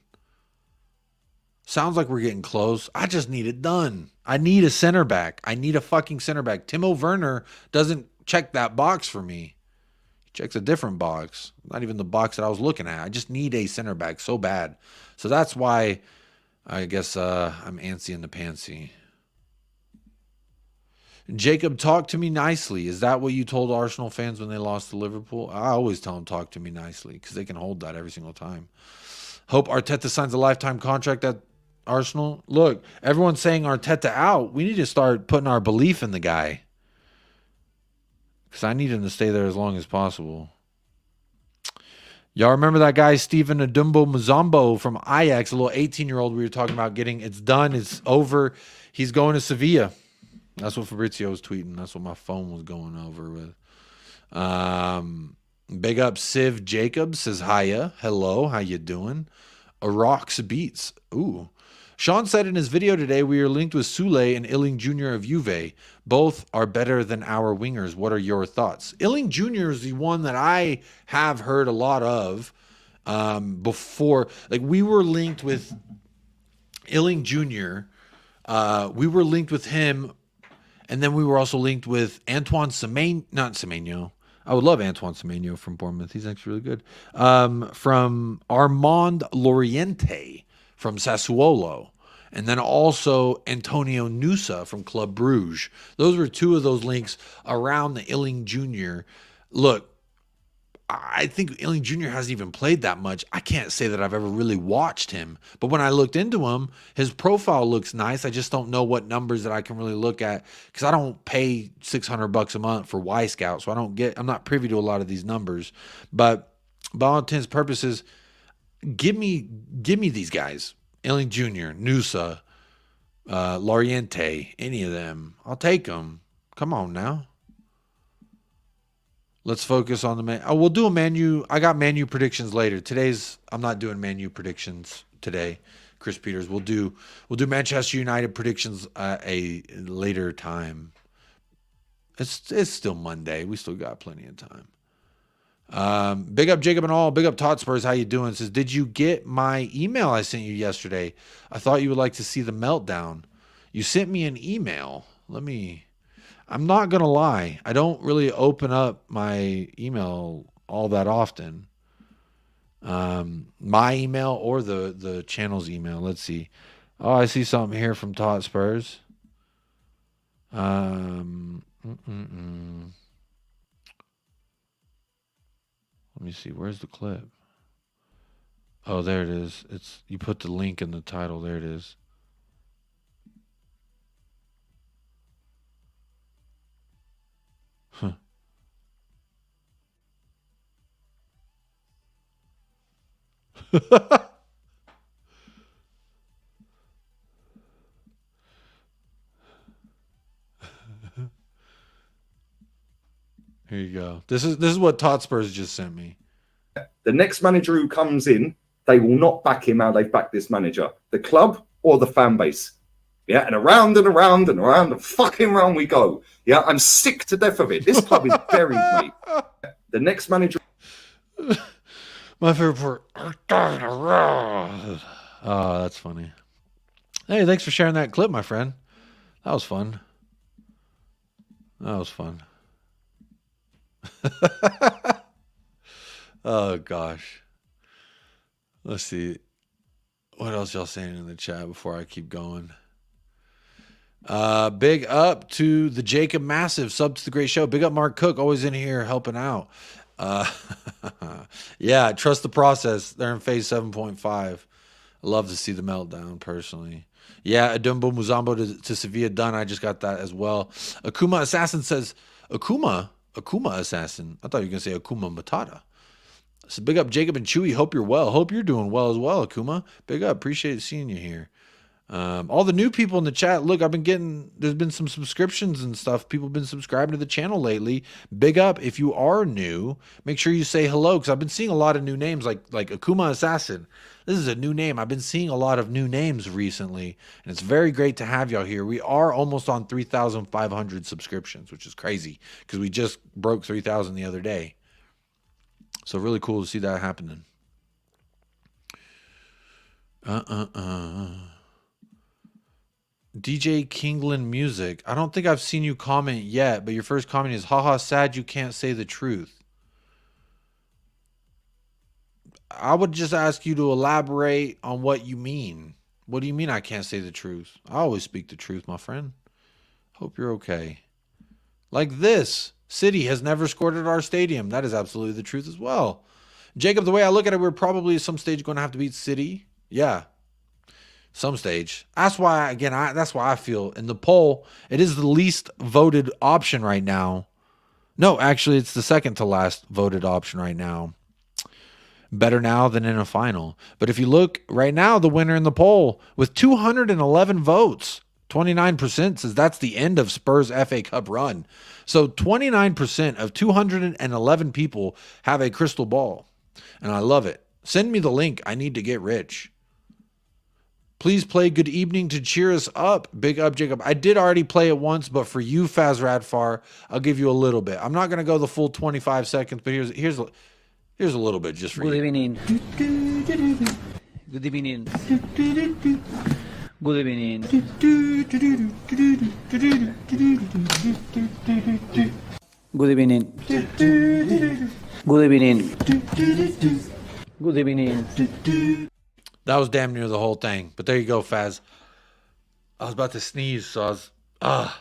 B: Sounds like we're getting close. I just need it done. I need a center back. I need a fucking center back. Timo Werner doesn't check that box for me. He checks a different box. Not even the box that I was looking at. I just need a center back so bad. So that's why I guess I'm antsy in the pantsy. Jacob, talk to me nicely. Is that what you told Arsenal fans when they lost to Liverpool? I always tell them talk to me nicely because they can hold that every single time. Hope Arteta signs a lifetime contract at Arsenal. Look, everyone's saying Arteta out. We need to start putting our belief in the guy because I need him to stay there as long as possible. Y'all remember that guy, Stephen Adumbo Muzambo from Ajax, a little 18-year-old we were talking about getting. It's done. It's over. He's going to Sevilla. That's what Fabrizio was tweeting. That's what my phone was going over with. Big up Civ Jacobs says, hiya. Hello. How you doing? Rocks Beats. Ooh. Sean said in his video today, we are linked with Sule and Illing Jr. of Juve. Both are better than our wingers. What are your thoughts? Illing Jr. is the one that I have heard a lot of before. Like, we were linked with Illing Jr. We were linked with him. And then we were also linked with Antoine Semenyo. Not Semenyo. I would love Antoine Semenyo from Bournemouth. He's actually really good. From Armand Loriente from Sassuolo. And then also Antonio Nusa from Club Brugge. Those were two of those links around the Illing Jr. Look, I think Ealing Jr. hasn't even played that much. I can't say that I've ever really watched him. But when I looked into him, his profile looks nice. I just don't know what numbers that I can really look at because I don't pay $600 a month for Y Scout, so I'm not privy to a lot of these numbers. But by all intents and purposes, give me these guys. Ealing Jr., Nusa, Loriente, any of them. I'll take them. Come on now. Let's focus on the man. Oh, we'll do a manu. I got manu predictions later. I'm not doing manu predictions today. Chris Peters. We'll do Manchester United predictions at a later time. It's still Monday. We still got plenty of time. Big up Jacob and all. Big up Hotspurs. How you doing? Says, did you get my email I sent you yesterday? I thought you would like to see the meltdown. You sent me an email. I'm not going to lie. I don't really open up my email all that often. My email or the channel's email. Let's see. Oh, I see something here from Hotspurs. Let me see. Where's the clip? Oh, there it is. You put the link in the title. There it is. Huh. Here you go. This is what Hotspurs just sent me.
E: The next manager who comes in, they will not back him how they've backed this manager. The club or the fan base. Yeah, and around and around and around and fucking round we go. Yeah, I'm sick to death of it. This club is buried, mate. The next manager.
B: My favorite part. Oh, that's funny. Hey, thanks for sharing that clip, my friend. That was fun. Oh, gosh. Let's see. What else y'all saying in the chat before I keep going? Big up to the Jacob Massive, sub to the great show. Big up Mark Cook, always in here helping out. Yeah, trust the process. They're in phase 7.5. I love to see the meltdown personally. Yeah, Adumbo Muzambo to Sevilla done. I just got that as well. Akuma Assassin says, Akuma Assassin. I thought you were going to say Akuma Matata. So big up Jacob and Chewy. Hope you're well. Hope you're doing well as well, Akuma. Big up. Appreciate seeing you here. All the new people in the chat. Look, there's been some subscriptions and stuff. People have been subscribing to the channel lately. Big up. If you are new, make sure you say hello, because I've been seeing a lot of new names like Akuma Assassin. This is a new name. I've been seeing a lot of new names recently, and it's very great to have y'all here. We are almost on 3,500 subscriptions, which is crazy because we just broke 3,000 the other day. So really cool to see that happening. DJ Kingland Music. I don't think I've seen you comment yet, but your first comment is, haha, sad you can't say the truth. I would just ask you to elaborate on what you mean. What do you mean I can't say the truth? I always speak the truth, my friend. Hope you're okay. Like this. City has never scored at our stadium. That is absolutely the truth as well. Jacob, the way I look at it, we're probably at some stage going to have to beat City. Yeah. Some stage. That's why, again, that's why I feel in the poll, it is the least voted option right now. No, actually, it's the second to last voted option right now. Better now than in a final. But if you look right now, the winner in the poll with 211 votes, 29% says that's the end of Spurs FA Cup run. So 29% of 211 people have a crystal ball. And I love it. Send me the link. I need to get rich. Please play Good Evening to cheer us up. Big up, Jacob. I did already play it once, but for you, Faz Radfar, I'll give you a little bit. I'm not going to go the full 25 seconds, but here's a little bit just for you.
C: Good evening. Good evening. Good evening. Good evening. Good evening. Good evening.
B: That was damn near the whole thing. But there you go, Faz. I was about to sneeze, so I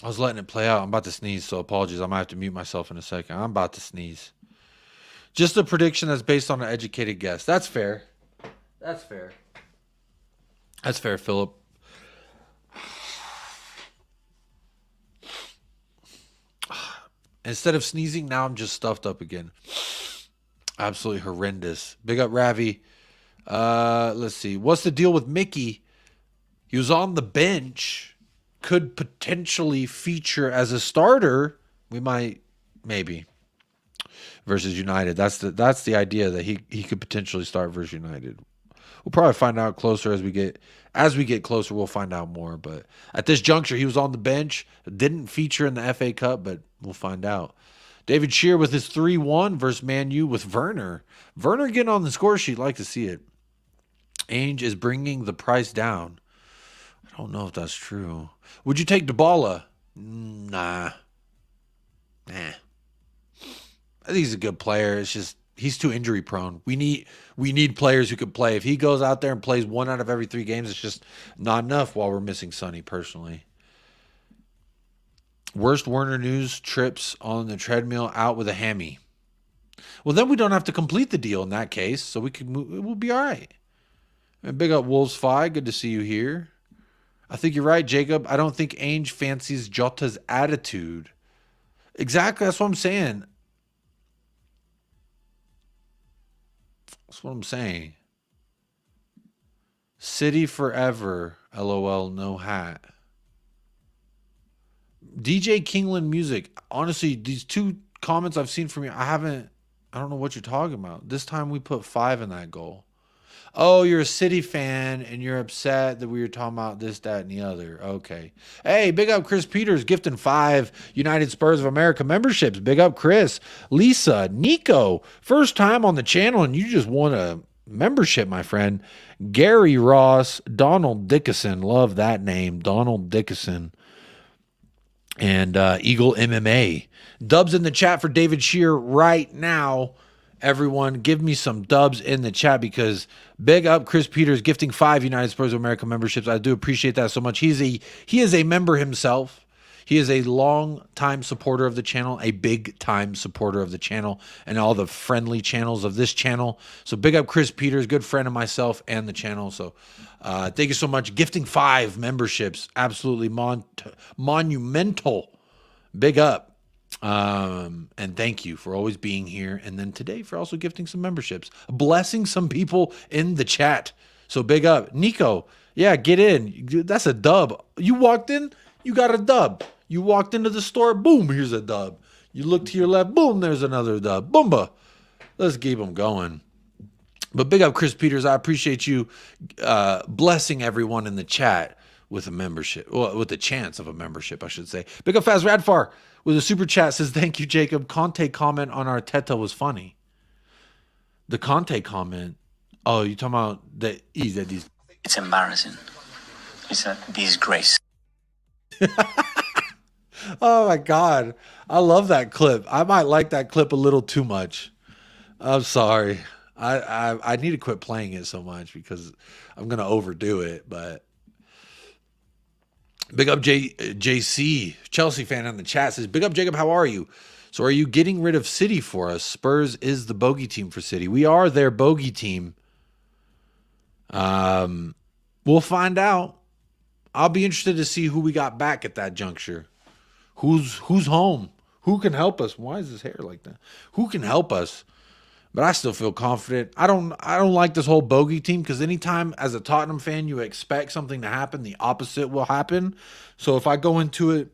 B: was letting it play out. I'm about to sneeze, so apologies. I might have to mute myself in a second. I'm about to sneeze. Just a prediction that's based on an educated guess. That's fair. That's fair. That's fair, Philip. Instead of sneezing, now I'm just stuffed up again. Absolutely horrendous. Big up, Ravi. Let's see. What's the deal with Mickey? He was on the bench. Could potentially feature as a starter. We might, maybe. Versus United. That's the idea, that he could potentially start versus United. We'll probably find out closer as we get closer. We'll find out more. But at this juncture, he was on the bench. Didn't feature in the FA Cup, but we'll find out. David Shear with his 3-1 versus Man U with Werner. Werner getting on the score sheet. Like to see it. Ainge is bringing the price down. I don't know if that's true. Would you take Dybala? Nah. I think he's a good player. It's just he's too injury prone. We need players who can play. If he goes out there and plays 1 out of every 3 games, it's just not enough while we're missing Sonny personally. Worst Werner news, trips on the treadmill, out with a hammy. Well, then we don't have to complete the deal in that case, so we'll be all right. And big up Wolves Fi, good to see you here. I think you're right, Jacob. I don't think Ainge fancies Jota's attitude. Exactly, that's what I'm saying. That's what I'm saying. City forever. LOL, no hat. DJ Kingland Music. Honestly, these 2 comments I've seen from you, I don't know what you're talking about. This time we put 5 in that goal. Oh, you're a City fan and you're upset that we were talking about this, that, and the other. Okay. Hey, big up Chris Peters gifting 5 United Spurs of America memberships. Big up Chris. Lisa, Nico, first time on the channel and you just won a membership, my friend. Gary Ross, Donald Dickinson. Love that name, Donald Dickinson. And Eagle MMA. Dubs in the chat for David Shear right now. Everyone, give me some dubs in the chat because big up Chris Peters gifting 5 United Spurs of America memberships. I do appreciate that so much. He is a member himself. He is a long-time supporter of the channel, a big-time supporter of the channel and all the friendly channels of this channel. So big up Chris Peters, good friend of myself and the channel. So thank you so much. Gifting 5 memberships, absolutely monumental. Big up. And thank you for always being here. And then today for also gifting some memberships, blessing some people in the chat. So big up. Nico, yeah, get in. That's a dub. You walked in, you got a dub. You walked into the store, boom, here's a dub. You look to your left, boom, there's another dub. Boomba. Let's keep them going. But big up Chris Peters. I appreciate you blessing everyone in the chat with a membership. Well, with the chance of a membership, I should say. Big up Faz Radfar with a super chat says, thank you, Jacob. Conte comment on Arteta was funny. The Conte comment. Oh, you talking about that?
D: It's embarrassing. It's a disgrace.
B: Oh my God. I love that clip. I might like that clip a little too much. I'm sorry. I need to quit playing it so much because I'm going to overdo it. But big up JC, Chelsea fan in the chat says, big up Jacob, how are you? So are you getting rid of City for us? Spurs is the bogey team for City. We are their bogey team. We'll find out. I'll be interested to see who we got back at that juncture. Who's home? Who can help us? Why is his hair like that? Who can help us? But I still feel confident. I don't like this whole bogey team because anytime as a Tottenham fan you expect something to happen, the opposite will happen. So if I go into it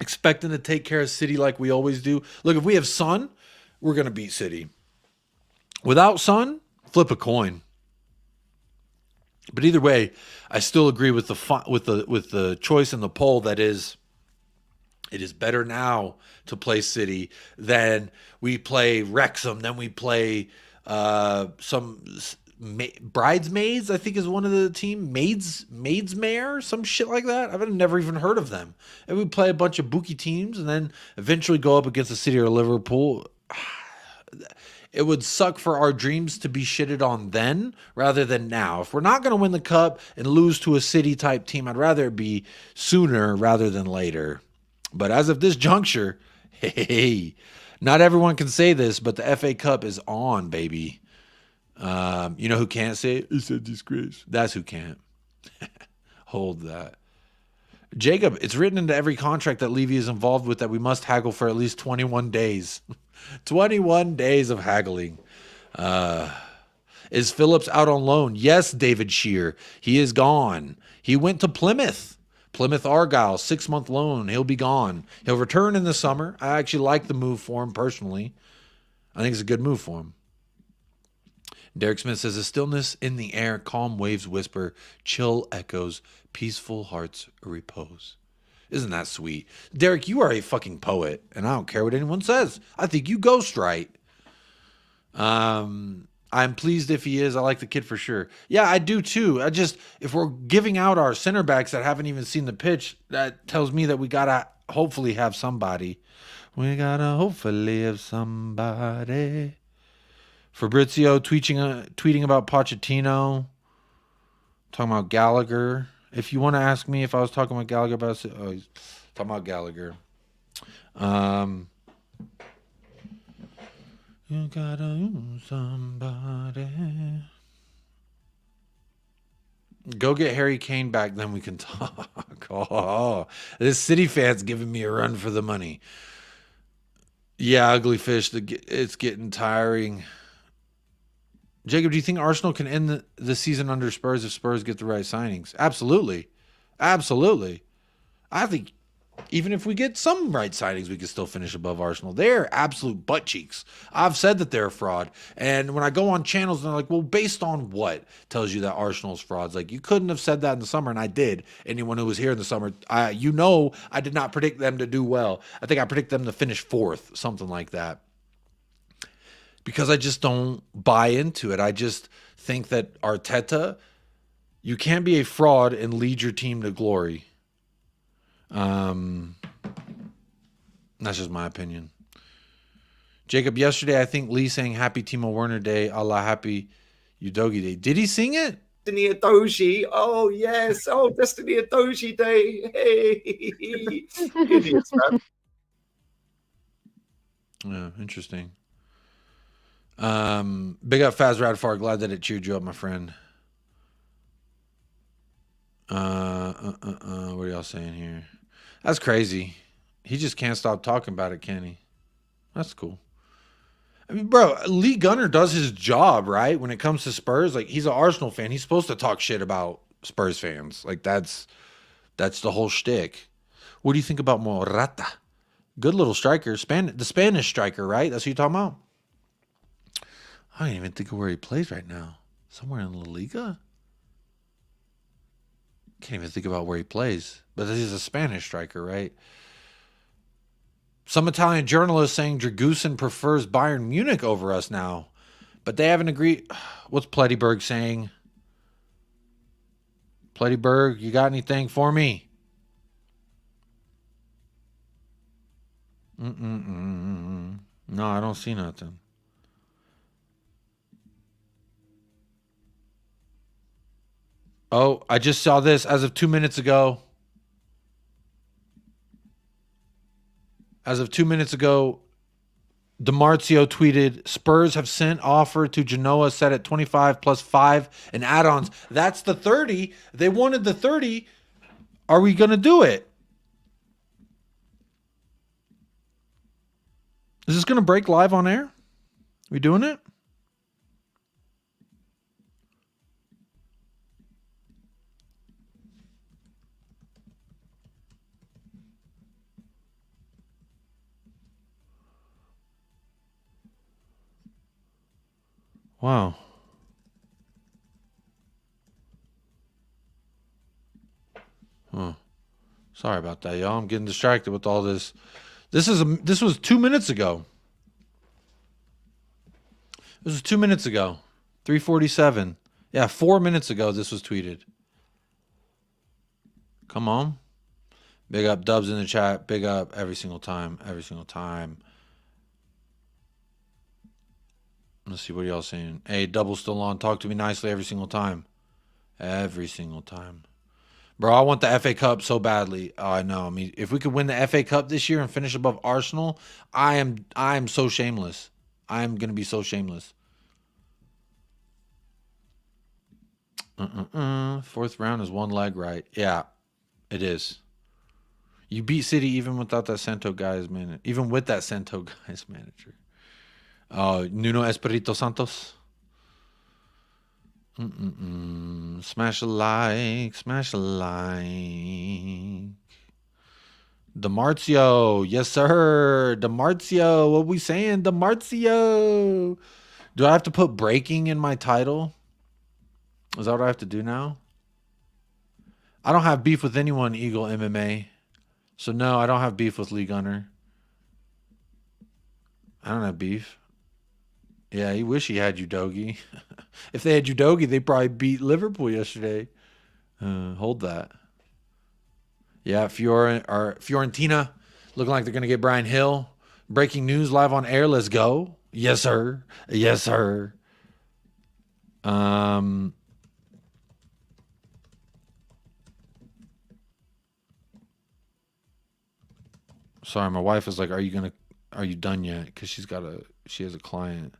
B: expecting to take care of City like we always do, look, if we have Son, we're going to beat City. Without Son, flip a coin. But either way, I still agree with the choice in the poll that is, it is better now to play City than we play Wrexham, then we play some Bridesmaids, I think is one of the team, Maidsmare, some shit like that. I've never even heard of them. And we play a bunch of bookie teams and then eventually go up against the City or Liverpool. It would suck for our dreams to be shitted on then rather than now. If we're not going to win the cup and lose to a City type team, I'd rather it be sooner rather than later. But as of this juncture, Hey, not everyone can say this, but the FA Cup is on, baby. You know who can't say it? It's a disgrace. That's who can't. Hold that. Jacob, it's written into every contract that Levy is involved with that we must haggle for at least 21 days. 21 days of haggling. Is Phillips out on loan? Yes, David Shear. He is gone. He went to Plymouth. Plymouth Argyle, 6-month loan. He'll be gone. He'll return in the summer. I actually like the move for him personally. I think it's a good move for him. Derek Smith says, a stillness in the air, calm waves whisper, chill echoes, peaceful hearts repose. Isn't that sweet? Derek, you are a fucking poet, and I don't care what anyone says. I think you ghostwrite. I'm pleased if he is. I like the kid for sure. Yeah, I do too. If we're giving out our center backs that haven't even seen the pitch, that tells me that we gotta hopefully have somebody. We gotta hopefully have somebody. Fabrizio tweeting about Pochettino, talking about Gallagher. If you want to ask me if I was talking about Gallagher, he's talking about Gallagher. You gotta somebody. Go get Harry Kane back, then we can talk. Oh, this City fan's giving me a run for the money. Yeah, ugly fish. It's getting tiring. Jacob, do you think Arsenal can end the season under Spurs if Spurs get the right signings? Absolutely. Absolutely. I think even if we get some right signings, we can still finish above Arsenal. They're absolute butt cheeks. I've said that they're a fraud. And when I go on channels, and they're like, well, based on what tells you that Arsenal's frauds? Like, you couldn't have said that in the summer, and I did. Anyone who was here in the summer, I did not predict them to do well. I think I predicted them to finish 4th, something like that. Because I just don't buy into it. I just think that Arteta, you can't be a fraud and lead your team to glory. That's just my opinion. Jacob, yesterday I think Lee sang Happy Timo Werner Day, Allah Happy Udogi Day. Did he sing it?
E: Destiny Adoji. Oh, yes. Oh, Destiny Adoji Day. Hey. Idiots, man.
B: Yeah, interesting. Big up Faz Radfar. Glad that it cheered you up, my friend. What are y'all saying here? That's crazy. He just can't stop talking about it, can he? That's cool. I mean, bro, Lee Gunner does his job, right? When it comes to Spurs, like, he's an Arsenal fan. He's supposed to talk shit about Spurs fans. Like, that's the whole shtick. What do you think about Morata? Good little striker. The Spanish striker, right? That's who you're talking about? I don't even think of where he plays right now. Somewhere in La Liga? Can't even think about where he plays. But he's a Spanish striker, right? Some Italian journalists saying Dragusin prefers Bayern Munich over us now. But they haven't agreed. What's Plettyberg saying? Plettyberg, you got anything for me? No, I don't see nothing. Oh, I just saw this as of 2 minutes ago. DiMarzio tweeted, Spurs have sent offer to Genoa set at 25 plus 5 and add-ons. That's the 30. They wanted the 30. Are we going to do it? Is this going to break live on air? We doing it? Wow. Huh. Sorry about that, y'all. I'm getting distracted with all this. This was 2 minutes ago. This was 2 minutes ago. 3:47. Yeah, 4 minutes ago this was tweeted. Come on. Big up Dubs in the chat. Big up every single time. Every single time. Let's see what y'all saying. Hey, Double's still on. Talk to me nicely every single time. Every single time. Bro, I want the FA Cup so badly. Oh, I know. I mean, if we could win the FA Cup this year and finish above Arsenal, I am so shameless. I am going to be so shameless. Fourth round is one leg right. Yeah, it is. You beat City even without that Santo guys manager. Even with that Santo guys manager. Nuno Espirito Santos. Smash a like. Smash a like. DeMarzio. Yes, sir. DeMarzio. What we saying? DeMarzio. Do I have to put breaking in my title? Is that what I have to do now? I don't have beef with anyone, Eagle MMA. So, no, I don't have beef with Lee Gunner. I don't have beef. Yeah, he wish he had Udogi. If they had Udogi, they probably beat Liverpool yesterday. Hold that. Yeah, Fiorentina looking like they're going to get Brian Hill. Breaking news live on air. Let's go. Yes, sir. Yes, sir. Sorry, my wife is like, are you done yet? Because she has a client.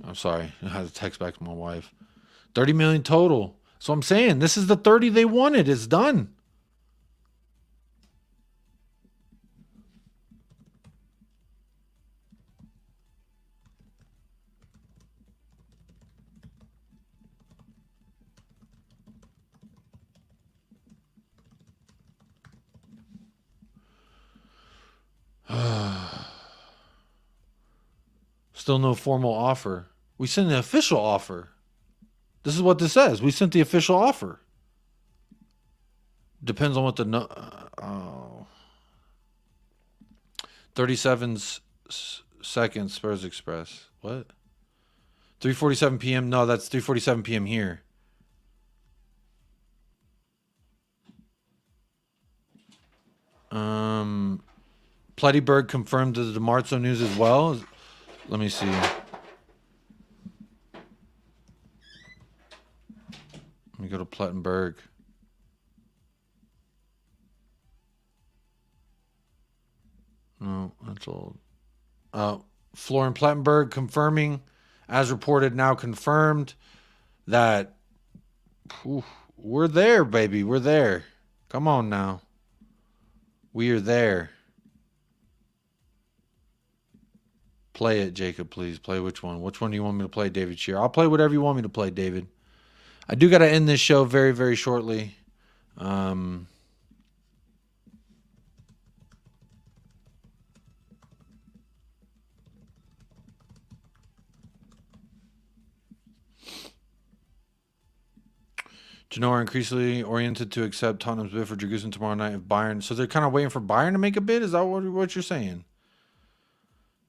B: I'm sorry. I had to text back to my wife. 30 million total. So I'm saying this is the 30 they wanted. It's done. Still no formal offer. We sent the official offer. This is what this says. We sent the official offer. Depends on what the 37 seconds Spurs Express. What? 3:47 p.m. No, that's 3:47 p.m. here. Plettenberg confirmed the DeMarzio news as well. Let me see. Let me go to Plettenberg. No, that's old. Florian Plettenberg confirming, as reported, now confirmed, that we're there, baby. We're there. Come on now. We are there. Play it, Jacob, please. Play which one? Which one do you want me to play, David Shear? I'll play whatever you want me to play, David. I do got to end this show very, very shortly. Genoa are increasingly oriented to accept Tottenham's bid for DRAGUSIN tomorrow night if Bayern. So they're kind of waiting for Bayern to make a bid? Is that what you're saying?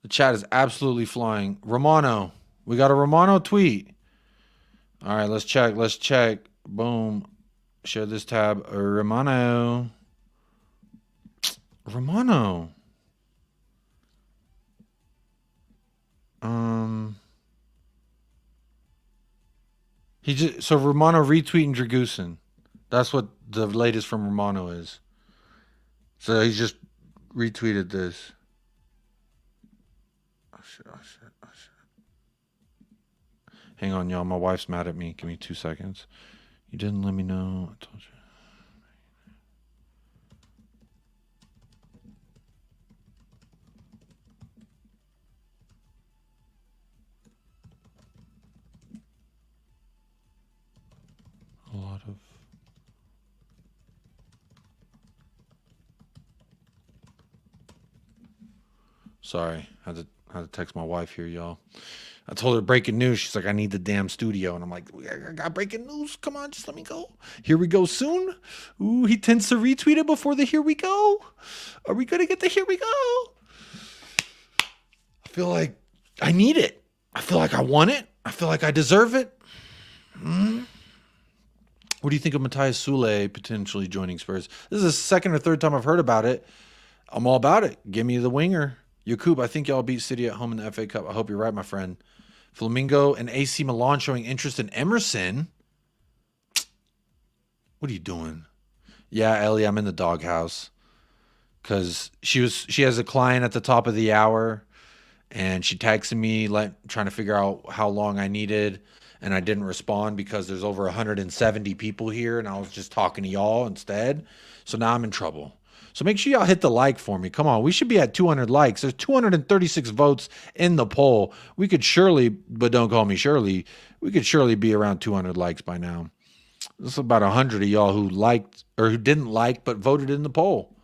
B: The chat is absolutely flying. Romano. We got a Romano tweet. All right, let's check. Let's check. Boom. Share this tab. Romano. Romano. So Romano retweeting DRAGUSIN. That's what the latest from Romano is. So he's just retweeted this. Oh shit. Hang on, y'all. My wife's mad at me. Give me 2 seconds. You didn't let me know. I told you. A lot of... Sorry. I had to text my wife here, y'all. I told her breaking news. She's like, I need the damn studio. And I'm like, I got breaking news. Come on, just let me go. Here we go soon. Ooh, he tends to retweet it before the here we go. Are we going to get the here we go? I feel like I need it. I feel like I want it. I feel like I deserve it. What do you think of Matthias Sule potentially joining Spurs? This is the second or third time I've heard about it. I'm all about it. Give me the winger. Yakub, I think y'all beat City at home in the FA Cup. I hope you're right, my friend. Flamingo and AC Milan showing interest in Emerson. What are you doing? Yeah, Ellie, I'm in the doghouse. Because she has a client at the top of the hour. And she texted me trying to figure out how long I needed. And I didn't respond because there's over 170 people here. And I was just talking to y'all instead. So now I'm in trouble. So make sure y'all hit the like for me. Come on, we should be at 200 likes. There's 236 votes in the poll. We could surely, but don't call me Shirley, we could surely be around 200 likes by now. There's about 100 of y'all who liked or who didn't like but voted in the poll.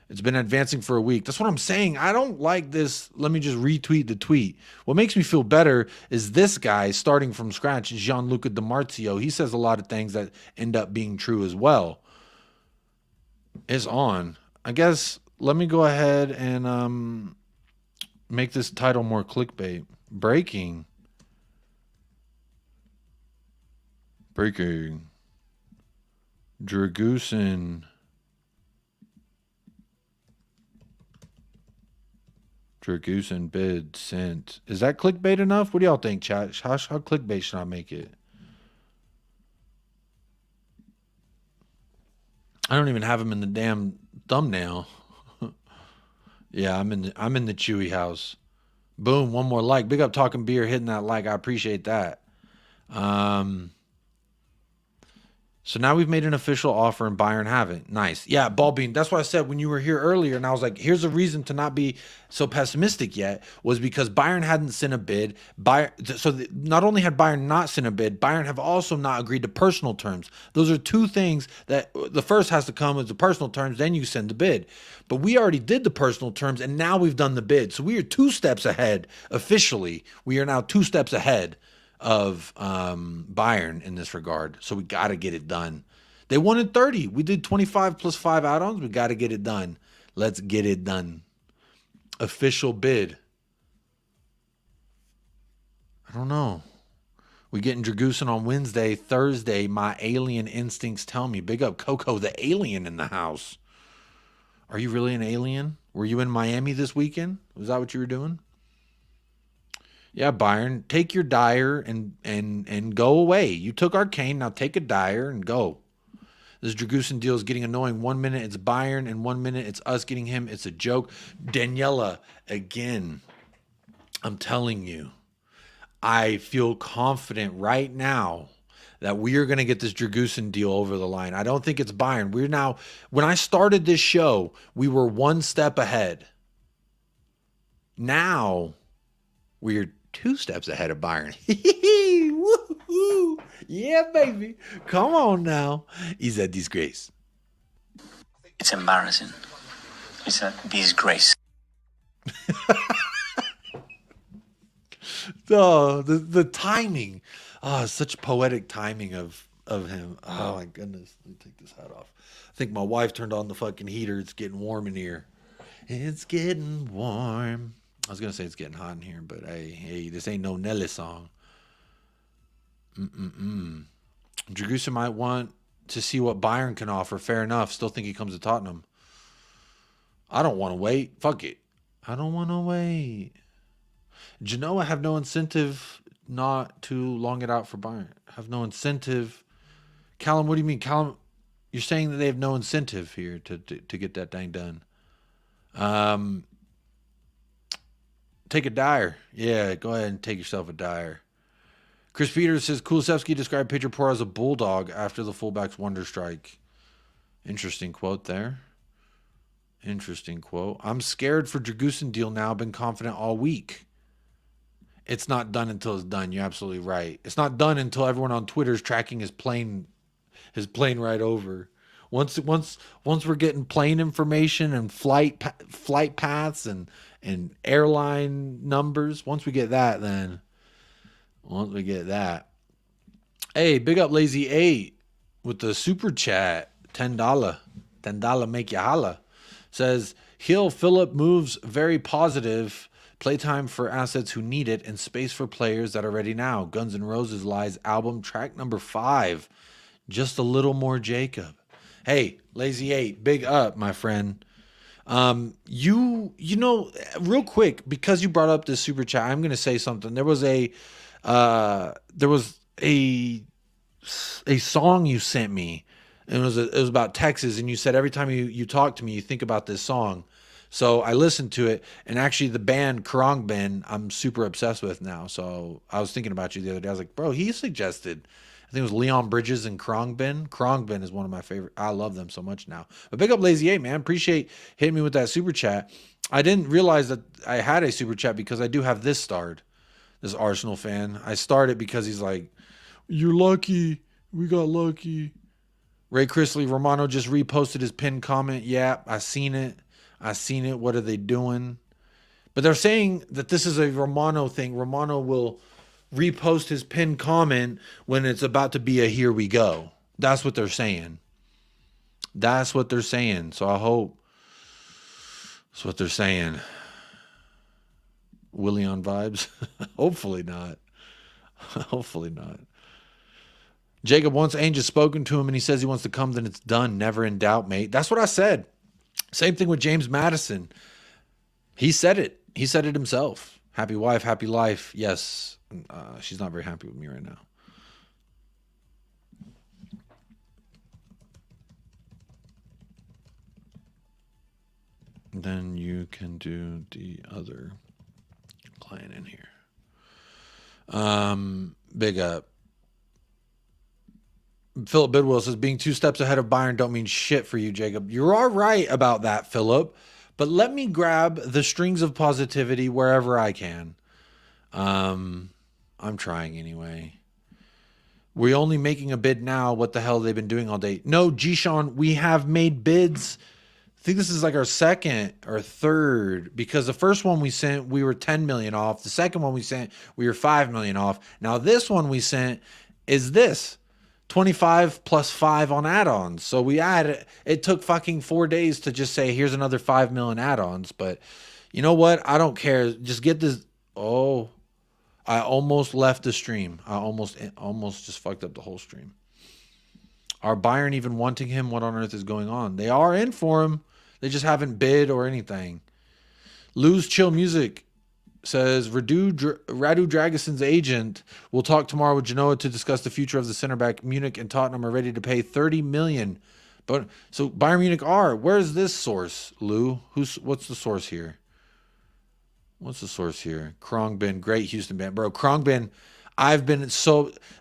B: It's been advancing for a week. That's what I'm saying. I don't like this. Let me just retweet the tweet. What makes me feel better is this guy starting from scratch, Gianluca Di Marzio. He says a lot of things that end up being true as well. It's on. I guess let me go ahead and make this title more clickbait. Breaking. Dragusin. Dragusin bid sent. Is that clickbait enough? What do y'all think, chat? How clickbait should I make it? I don't even have him in the damn thumbnail. Yeah, I'm in the Chewy house. Boom, one more like. Big up Talking Beer hitting that like. I appreciate that. So now we've made an official offer and Bayern haven't. Nice. Yeah, Ballbean. That's why I said when you were here earlier and I was like, here's a reason to not be so pessimistic yet, was because Bayern hadn't sent a bid. Not only had Bayern not sent a bid, Bayern have also not agreed to personal terms. Those are two things that the first has to come as the personal terms, then you send the bid. But we already did the personal terms and now we've done the bid. So we are 2 steps ahead officially. We are now 2 steps ahead of Bayern in this regard. So we got to get it done. They wanted 30. We did 25 plus 5 add-ons. We got to get it done. Let's get it done. Official bid. I don't know. We getting Dragusin on Wednesday. Thursday, my alien instincts tell me. Big up Coco, the alien in the house. Are you really an alien? Were you in Miami this weekend? Was that what you were doing? Yeah, Bayern, take your Dyer and go away. You took Arcane, now take a Dyer and go. This Dragusin deal is getting annoying. 1 minute it's Bayern, and 1 minute it's us getting him. It's a joke. Daniela, again, I'm telling you, I feel confident right now that we are going to get this Dragusin deal over the line. I don't think it's Bayern. We're now, when I started this show, we were 1 step ahead. Now, we're 2 steps ahead of Bayern. Woo-hoo. Yeah, baby. Come on now. He's a disgrace.
D: It's embarrassing. It's a disgrace.
B: Oh, the timing. Oh, such poetic timing of him. Oh, my goodness. Let me take this hat off. I think my wife turned on the fucking heater. It's getting warm in here. It's getting warm. I was going to say it's getting hot in here, but hey, this ain't no Nelly song. Dragusin might want to see what Bayern can offer. Fair enough. Still think he comes to Tottenham. I don't want to wait. Fuck it. I don't want to wait. Genoa have no incentive not to long it out for Bayern. Have no incentive. Callum, what do you mean? Callum, you're saying that they have no incentive here to get that thing done. Take a Dyer. Yeah, go ahead and take yourself a Dyer. Chris Peters says, Kulusevski described Pedro Porro as a bulldog after the fullback's wonder strike. Interesting quote there. Interesting quote. I'm scared for Dragusin deal now. Been confident all week. It's not done until it's done. You're absolutely right. It's not done until everyone on Twitter is tracking his plane right over. Once we're getting plane information and flight paths and airline numbers, once we get that, hey, big up Lazy 8 with the super chat, $10 make you holla. Says Hill Phillip moves very positive. Playtime for assets who need it and space for players that are ready now. Guns N' Roses Lies album track number 5. Just a little more Jacob. Hey, Lazy 8, big up, my friend. You know, real quick, because you brought up this super chat, I'm going to say something. There was a There was a song you sent me, and it was about Texas, and you said every time you talk to me, you think about this song. So I listened to it, and actually the band Khruangbin, I'm super obsessed with now. So I was thinking about you the other day. I was like, bro, he suggested, I think it was Leon Bridges and Khruangbin. Khruangbin is one of my favorite. I love them so much now. But big up Lazy 8, man. Appreciate hitting me with that super chat. I didn't realize that I had a super chat because I do have this starred, this Arsenal fan. I started because he's like, you're lucky. We got lucky. Ray Chrisley, Romano just reposted his pinned comment. Yeah, I seen it. What are they doing? But they're saying that this is a Romano thing. Romano will repost his pinned comment when it's about to be a here we go. That's what they're saying. So I hope that's what they're saying. Willian vibes? Hopefully not. Hopefully not. Jacob, once Ainge has spoken to him and he says he wants to come, then it's done. Never in doubt, mate. That's what I said. Same thing with James Madison. He said it. He said it himself. Happy wife, happy life. Yes. She's not very happy with me right now. Then you can do the other client in here. Big up. Philip Bidwell says, being 2 steps ahead of Bayern don't mean shit for you, Jacob. You are right about that, Philip. But let me grab the strings of positivity wherever I can. I'm trying anyway. We're only making a bid now. What the hell have they been doing all day? No, G-Sean, we have made bids. I think this is like our second or third, because the first one we sent, we were 10 million off. The second one we sent, we were 5 million off. Now this one we sent is this. 25 plus 5 on add-ons. So we added, it took fucking 4 days to just say, here's another 5 million add-ons. But you know what? I don't care. Just get this. Oh, I almost left the stream. I almost just fucked up the whole stream. Are Bayern even wanting him? What on earth is going on? They are in for him. They just haven't bid or anything. Lose Chill Music says, Radu Dragusin's agent will talk tomorrow with Genoa to discuss the future of the center back. Munich and Tottenham are ready to pay 30 million. But so Bayern Munich are. Where's this source, Lou? What's the source here? What's the source here? Khruangbin, great Houston band. Bro, Khruangbin,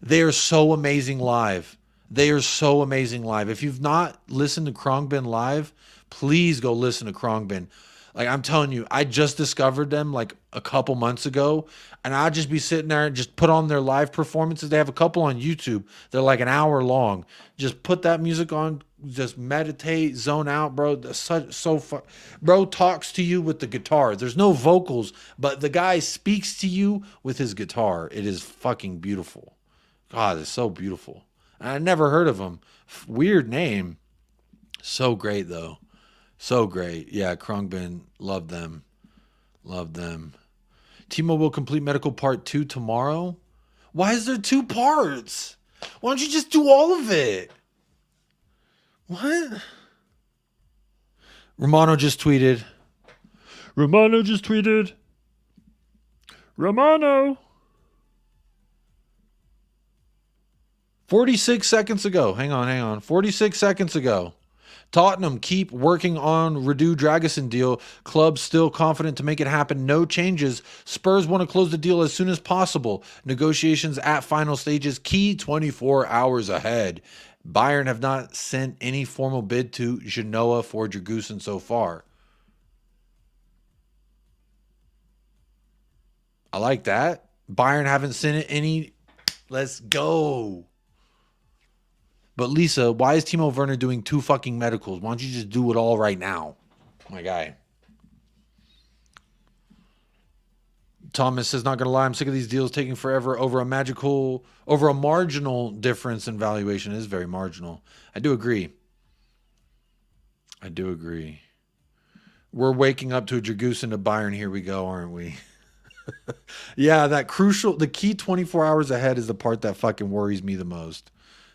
B: they are so amazing live. They are so amazing live. If you've not listened to Khruangbin live, please go listen to Khruangbin. Like, I'm telling you, I just discovered them like a couple months ago, and I'll just be sitting there and just put on their live performances. They have a couple on YouTube. They're like an hour long. Just put that music on, just meditate, zone out, bro. So fun. Bro talks to you with the guitar. There's no vocals, but the guy speaks to you with his guitar. It is fucking beautiful. God, it's so beautiful. I never heard of him. Weird name. So great, though. So great. Yeah, Khruangbin, love them. Love them. Timo will complete medical part 2 tomorrow. Why is there 2 parts? Why don't you just do all of it? What? Romano just tweeted. Romano. 46 seconds ago. Hang on. 46 seconds ago. Tottenham keep working on Radu Dragusin deal. Club still confident to make it happen. No changes. Spurs want to close the deal as soon as possible. Negotiations at final stages. Key 24 hours ahead. Bayern have not sent any formal bid to Genoa for Dragusin so far. I like that. Bayern haven't sent any. Let's go. But Lisa, why is Timo Werner doing 2 fucking medicals? Why don't you just do it all right now? My guy. Thomas says, not going to lie, I'm sick of these deals taking forever over a marginal difference in valuation. It is very marginal. I do agree. We're waking up to a Dragusin to Bayern. Here we go, aren't we? Yeah, the key 24 hours ahead is the part that fucking worries me the most.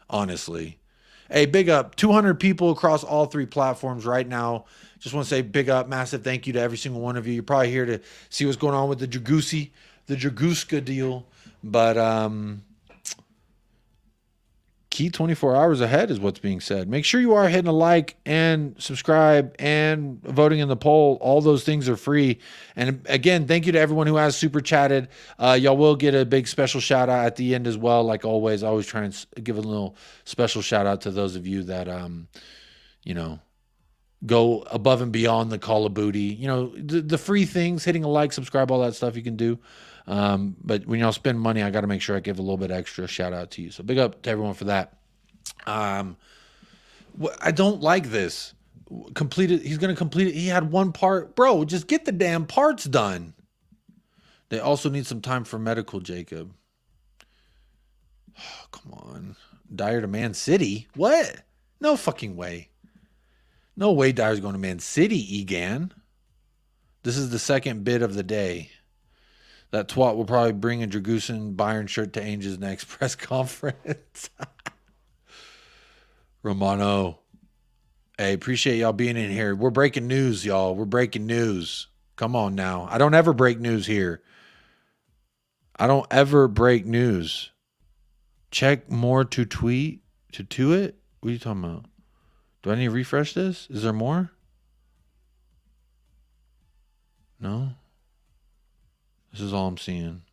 B: Honestly. Hey, big up. 200 people across all 3 platforms right now. Just want to say big up, massive thank you to every single one of you. You're probably here to see what's going on with the Draguska deal. But key 24 hours ahead is what's being said. Make sure you are hitting a like and subscribe and voting in the poll. All those things are free. And again, thank you to everyone who has super chatted. Y'all will get a big special shout out at the end as well. Like always, I always try and give a little special shout out to those of you that, you know, go above and beyond the call of booty. You know, the free things, hitting a like, subscribe, all that stuff you can do. But when y'all spend money, I got to make sure I give a little bit extra shout out to you. So big up to everyone for that. I don't like this. He's going to complete it. He had one part. Bro, just get the damn parts done. They also need some time for medical, Jacob. Oh, come on. Dyer to Man City? What? No fucking way. No way Dyer's going to Man City, Egan. This is the second bid of the day. That twat will probably bring a Dragusin Bayern shirt to Ainge's next press conference. Romano. Hey, appreciate y'all being in here. We're breaking news, y'all. We're breaking news. Come on now. I don't ever break news here. I don't ever break news. Check more to tweet. To it? What are you talking about? Do I need to refresh this? Is there more? No? This is all I'm seeing.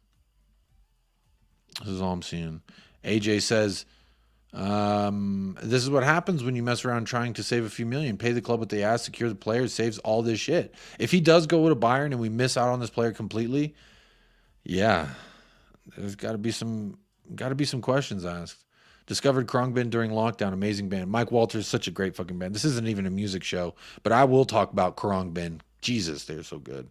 B: This is all I'm seeing. AJ says, this is what happens when you mess around trying to save a few million. Pay the club what they ask, secure the player, saves all this shit. If he does go to Bayern and we miss out on this player completely, yeah, there's got to be some questions asked. Discovered Khruangbin during lockdown. Amazing band. Mike Walters, such a great fucking band. This isn't even a music show, but I will talk about Khruangbin. Jesus, they're so good.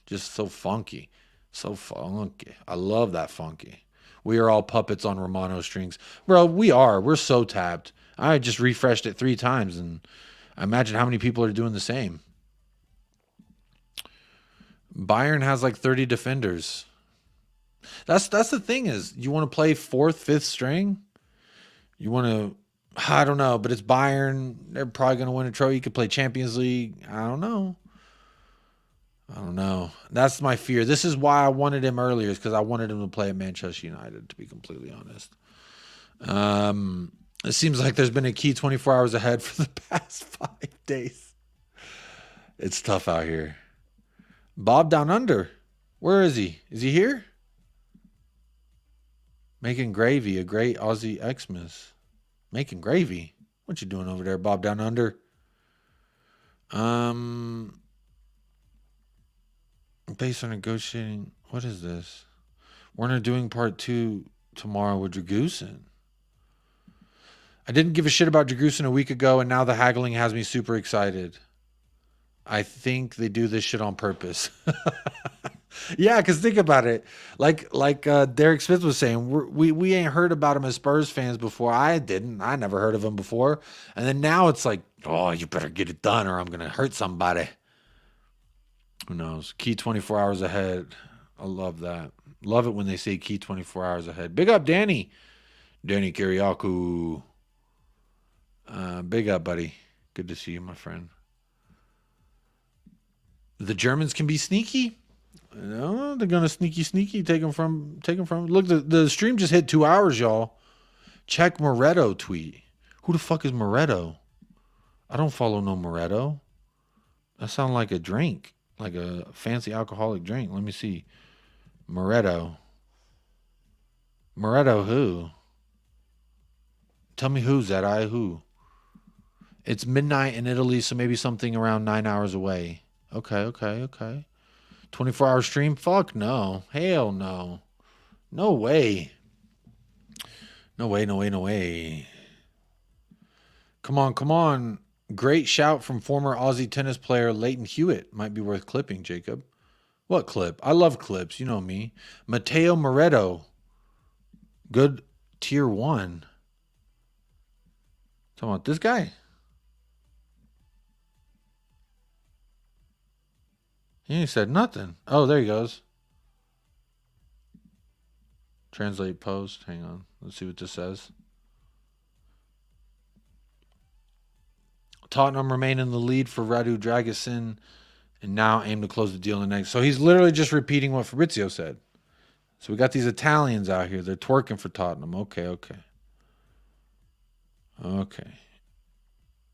B: Just so funky. So funky. I love that funky. We are all puppets on Romano strings. Bro, we are. We're so tapped. I just refreshed it 3 times, and I imagine how many people are doing the same. Bayern has like 30 defenders. That's the thing is, you want to play 4th, 5th string? You want to, I don't know, but it's Bayern. They're probably going to win a trophy. You could play Champions League. I don't know. That's my fear. This is why I wanted him earlier, is because I wanted him to play at Manchester United, to be completely honest. It seems like there's been a key 24 hours ahead for the past 5 days. It's tough out here. Bob Down Under. Where is he? Is he here? Making gravy, a great Aussie Xmas. Making gravy? What you doing over there, Bob Down Under? Based on negotiating, what is this? Werner doing part 2 tomorrow with Dragusin. I didn't give a shit about Dragusin a week ago, and now the haggling has me super excited. I think they do this shit on purpose. Yeah, because think about it. Like Derek Smith was saying, we ain't heard about him as Spurs fans before. I didn't. I never heard of him before. And then now it's like, oh, you better get it done or I'm going to hurt somebody. Who knows? Key 24 hours ahead. I love that. Love it when they say key 24 hours ahead. Big up, Danny. Danny Kiriakou. Big up, buddy. Good to see you, my friend. The Germans can be sneaky. No, they're gonna sneaky take them from. Look, the stream just hit 2 hours, y'all. Check Moretto tweet. Who the fuck is Moretto? I don't follow no Moretto. That sounds like a drink, like a fancy alcoholic drink. Let me see. Moretto. Moretto who? Tell me who's that? Who? It's midnight in Italy, so maybe something around 9 hours away. Okay. 24-hour stream? Fuck no. Hell no. No way. No way. Come on. Great shout from former Aussie tennis player Leighton Hewitt. Might be worth clipping, Jacob. What clip? I love clips. You know me. Matteo Moretto. Good tier 1. Talking about this guy. He ain't said nothing. Oh, there he goes. Translate post. Hang on. Let's see what this says. Tottenham remain in the lead for Radu Dragusin and now aim to close the deal in the next. So he's literally just repeating what Fabrizio said. So we got these Italians out here. They're twerking for Tottenham. Okay.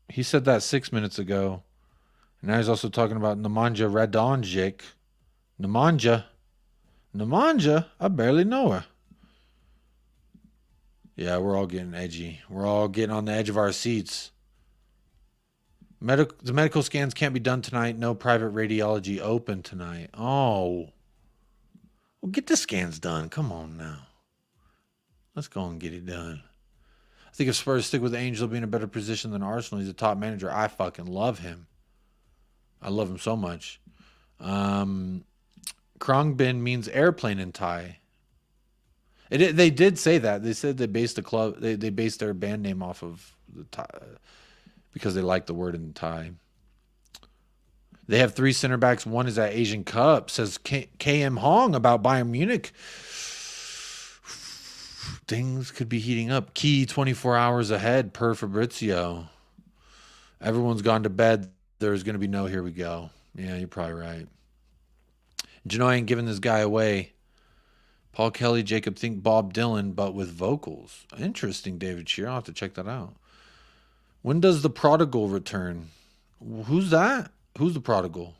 B: He said that 6 minutes ago. And now he's also talking about Nemanja Radonjic. Nemanja? I barely know her. Yeah, we're all getting edgy. We're all getting on the edge of our seats. The medical scans can't be done tonight. No private radiology open tonight. Oh. Well, get the scans done. Come on now. Let's go and get it done. I think if Spurs stick with Angel, they'll be in a better position than Arsenal. He's a top manager. I fucking love him. I love him so much. Krongbin means airplane in Thai. They did say that. They said they based the club. They based their band name off of the Thai because they like the word in Thai. They have 3 center backs. One is at Asian Cup. Says KM Hong about Bayern Munich. Things could be heating up. Key 24 hours ahead per Fabrizio. Everyone's gone to bed. There's going to be no here we go. Yeah, you're probably right. Genoa ain't giving this guy away. Paul Kelly, Jacob think Bob Dylan, but with vocals. Interesting, David Shear. I'll have to check that out. When does the prodigal return? Who's that? Who's the prodigal?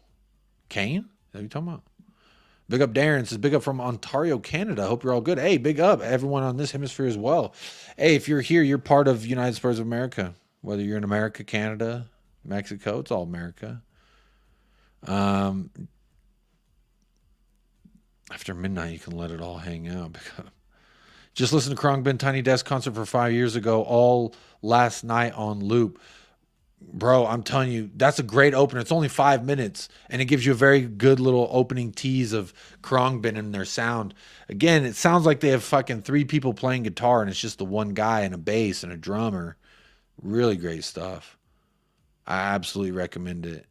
B: Kane? Is that what you're talking about? Big up Darren. Says big up from Ontario, Canada. Hope you're all good. Hey, big up everyone on this hemisphere as well. Hey, if you're here, you're part of United Spurs of America. Whether you're in America, Canada, Mexico, it's all America. After midnight, you can let it all hang out. Just listen to Krongbin Tiny Desk concert for 5 years ago, all last night on loop. Bro, I'm telling you, that's a great opener. It's only 5 minutes, and it gives you a very good little opening tease of Krongbin and their sound. Again, it sounds like they have fucking 3 people playing guitar, and it's just the one guy and a bass and a drummer. Really great stuff. I absolutely recommend it.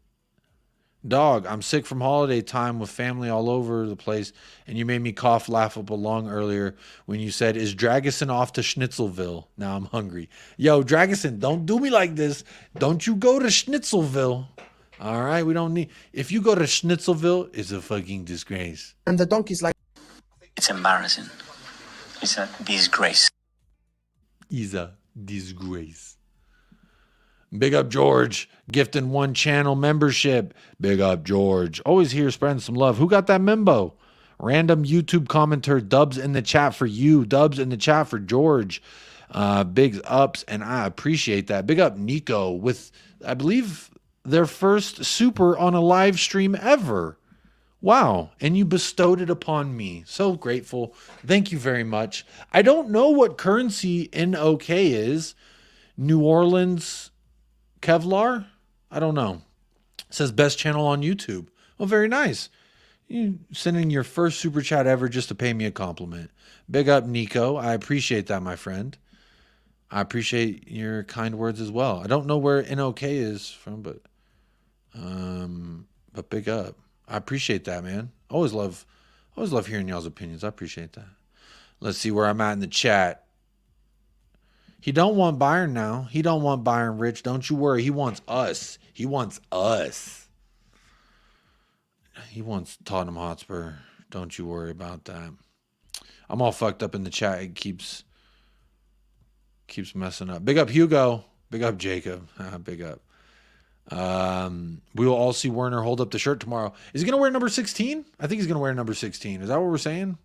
B: Dog, I'm sick from holiday time with family all over the place, and you made me cough laughable long earlier when you said, is Dragusin off to Schnitzelville? Now I'm hungry. Yo, Dragusin, don't do me like this. Don't you go to Schnitzelville. All right, we don't need... If you go to Schnitzelville, it's a fucking disgrace.
F: And the donkey's like,
D: It's embarrassing. It's a disgrace.
B: It's a disgrace. Big up George, gifting 1 channel membership. Big up George. Always here spreading some love. Who got that membo? Random YouTube commenter, dubs in the chat for you. Dubs in the chat for George. Big ups, and I appreciate that. Big up Nico with, I believe, their first super on a live stream ever. Wow. And you bestowed it upon me. So grateful. Thank you very much. I don't know what currency NOK is. New Orleans Kevlar? I don't know. It says best channel on YouTube. Well, very nice. You sending your first super chat ever just to pay me a compliment. Big up, Nico. I appreciate that, my friend. I appreciate your kind words as well. I don't know where NOK is from, but big up. I appreciate that, man. Always love hearing y'all's opinions. I appreciate that. Let's see where I'm at in the chat. He don't want Bayern now. He don't want Bayern Rich. Don't you worry. He wants us. He wants us. He wants Tottenham Hotspur. Don't you worry about that. I'm all fucked up in the chat. It keeps messing up. Big up Hugo. Big up Jacob. Big up. We will all see Werner hold up the shirt tomorrow. Is he going to wear number 16? I think he's going to wear number 16. Is that what we're saying?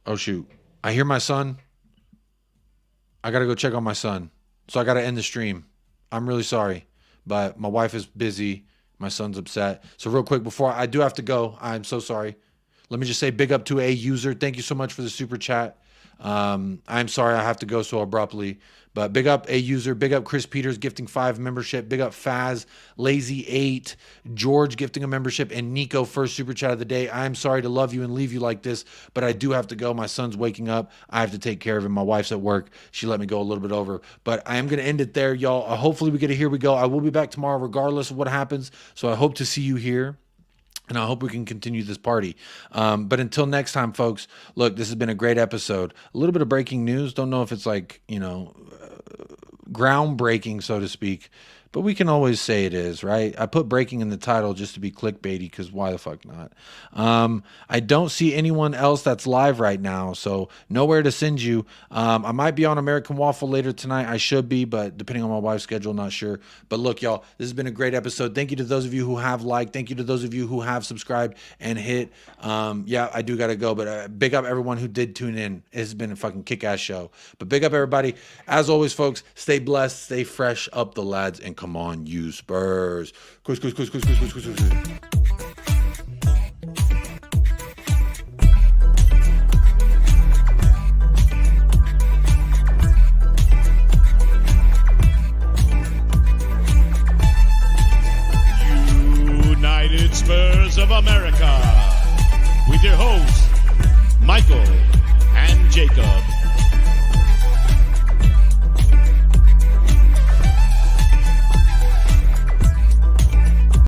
B: Oh, shoot. I hear my son. I got to go check on my son. So I got to end the stream. I'm really sorry. But my wife is busy. My son's upset. So real quick, before I do have to go, I'm so sorry. Let me just say big up to a user. Thank you so much for the super chat. I'm sorry I have to go so abruptly. But big up a user. Big up Chris Peters gifting 5 membership. Big up Faz, Lazy 8, George gifting a membership, and Nico first super chat of the day. I'm sorry to love you and leave you like this, but I do have to go. My son's waking up. I have to take care of him. My wife's at work. She let me go a little bit over. But I am going to end it there, y'all. Hopefully we get a here we go. I will be back tomorrow regardless of what happens. So I hope to see you here. And I hope we can continue this party. But until next time, folks, look, this has been a great episode. A little bit of breaking news. Don't know if it's like, groundbreaking, so to speak. but we can always say it is, right? I put breaking in the title just to be clickbaity, because why the fuck not? I don't see anyone else that's live right now, so nowhere to send you. I might be on American Waffle later tonight. I should be, but depending on my wife's schedule, not sure. But look, y'all, this has been a great episode. Thank you to those of you who have liked. Thank you to those of you who have subscribed and hit. Yeah, I do got to go, but big up everyone who did tune in. It's been a fucking kick-ass show. But big up everybody. As always, folks, stay blessed, stay fresh, up the lads, and come on, you Spurs.
A: United Spurs of America, with your hosts, Michael and Jacob.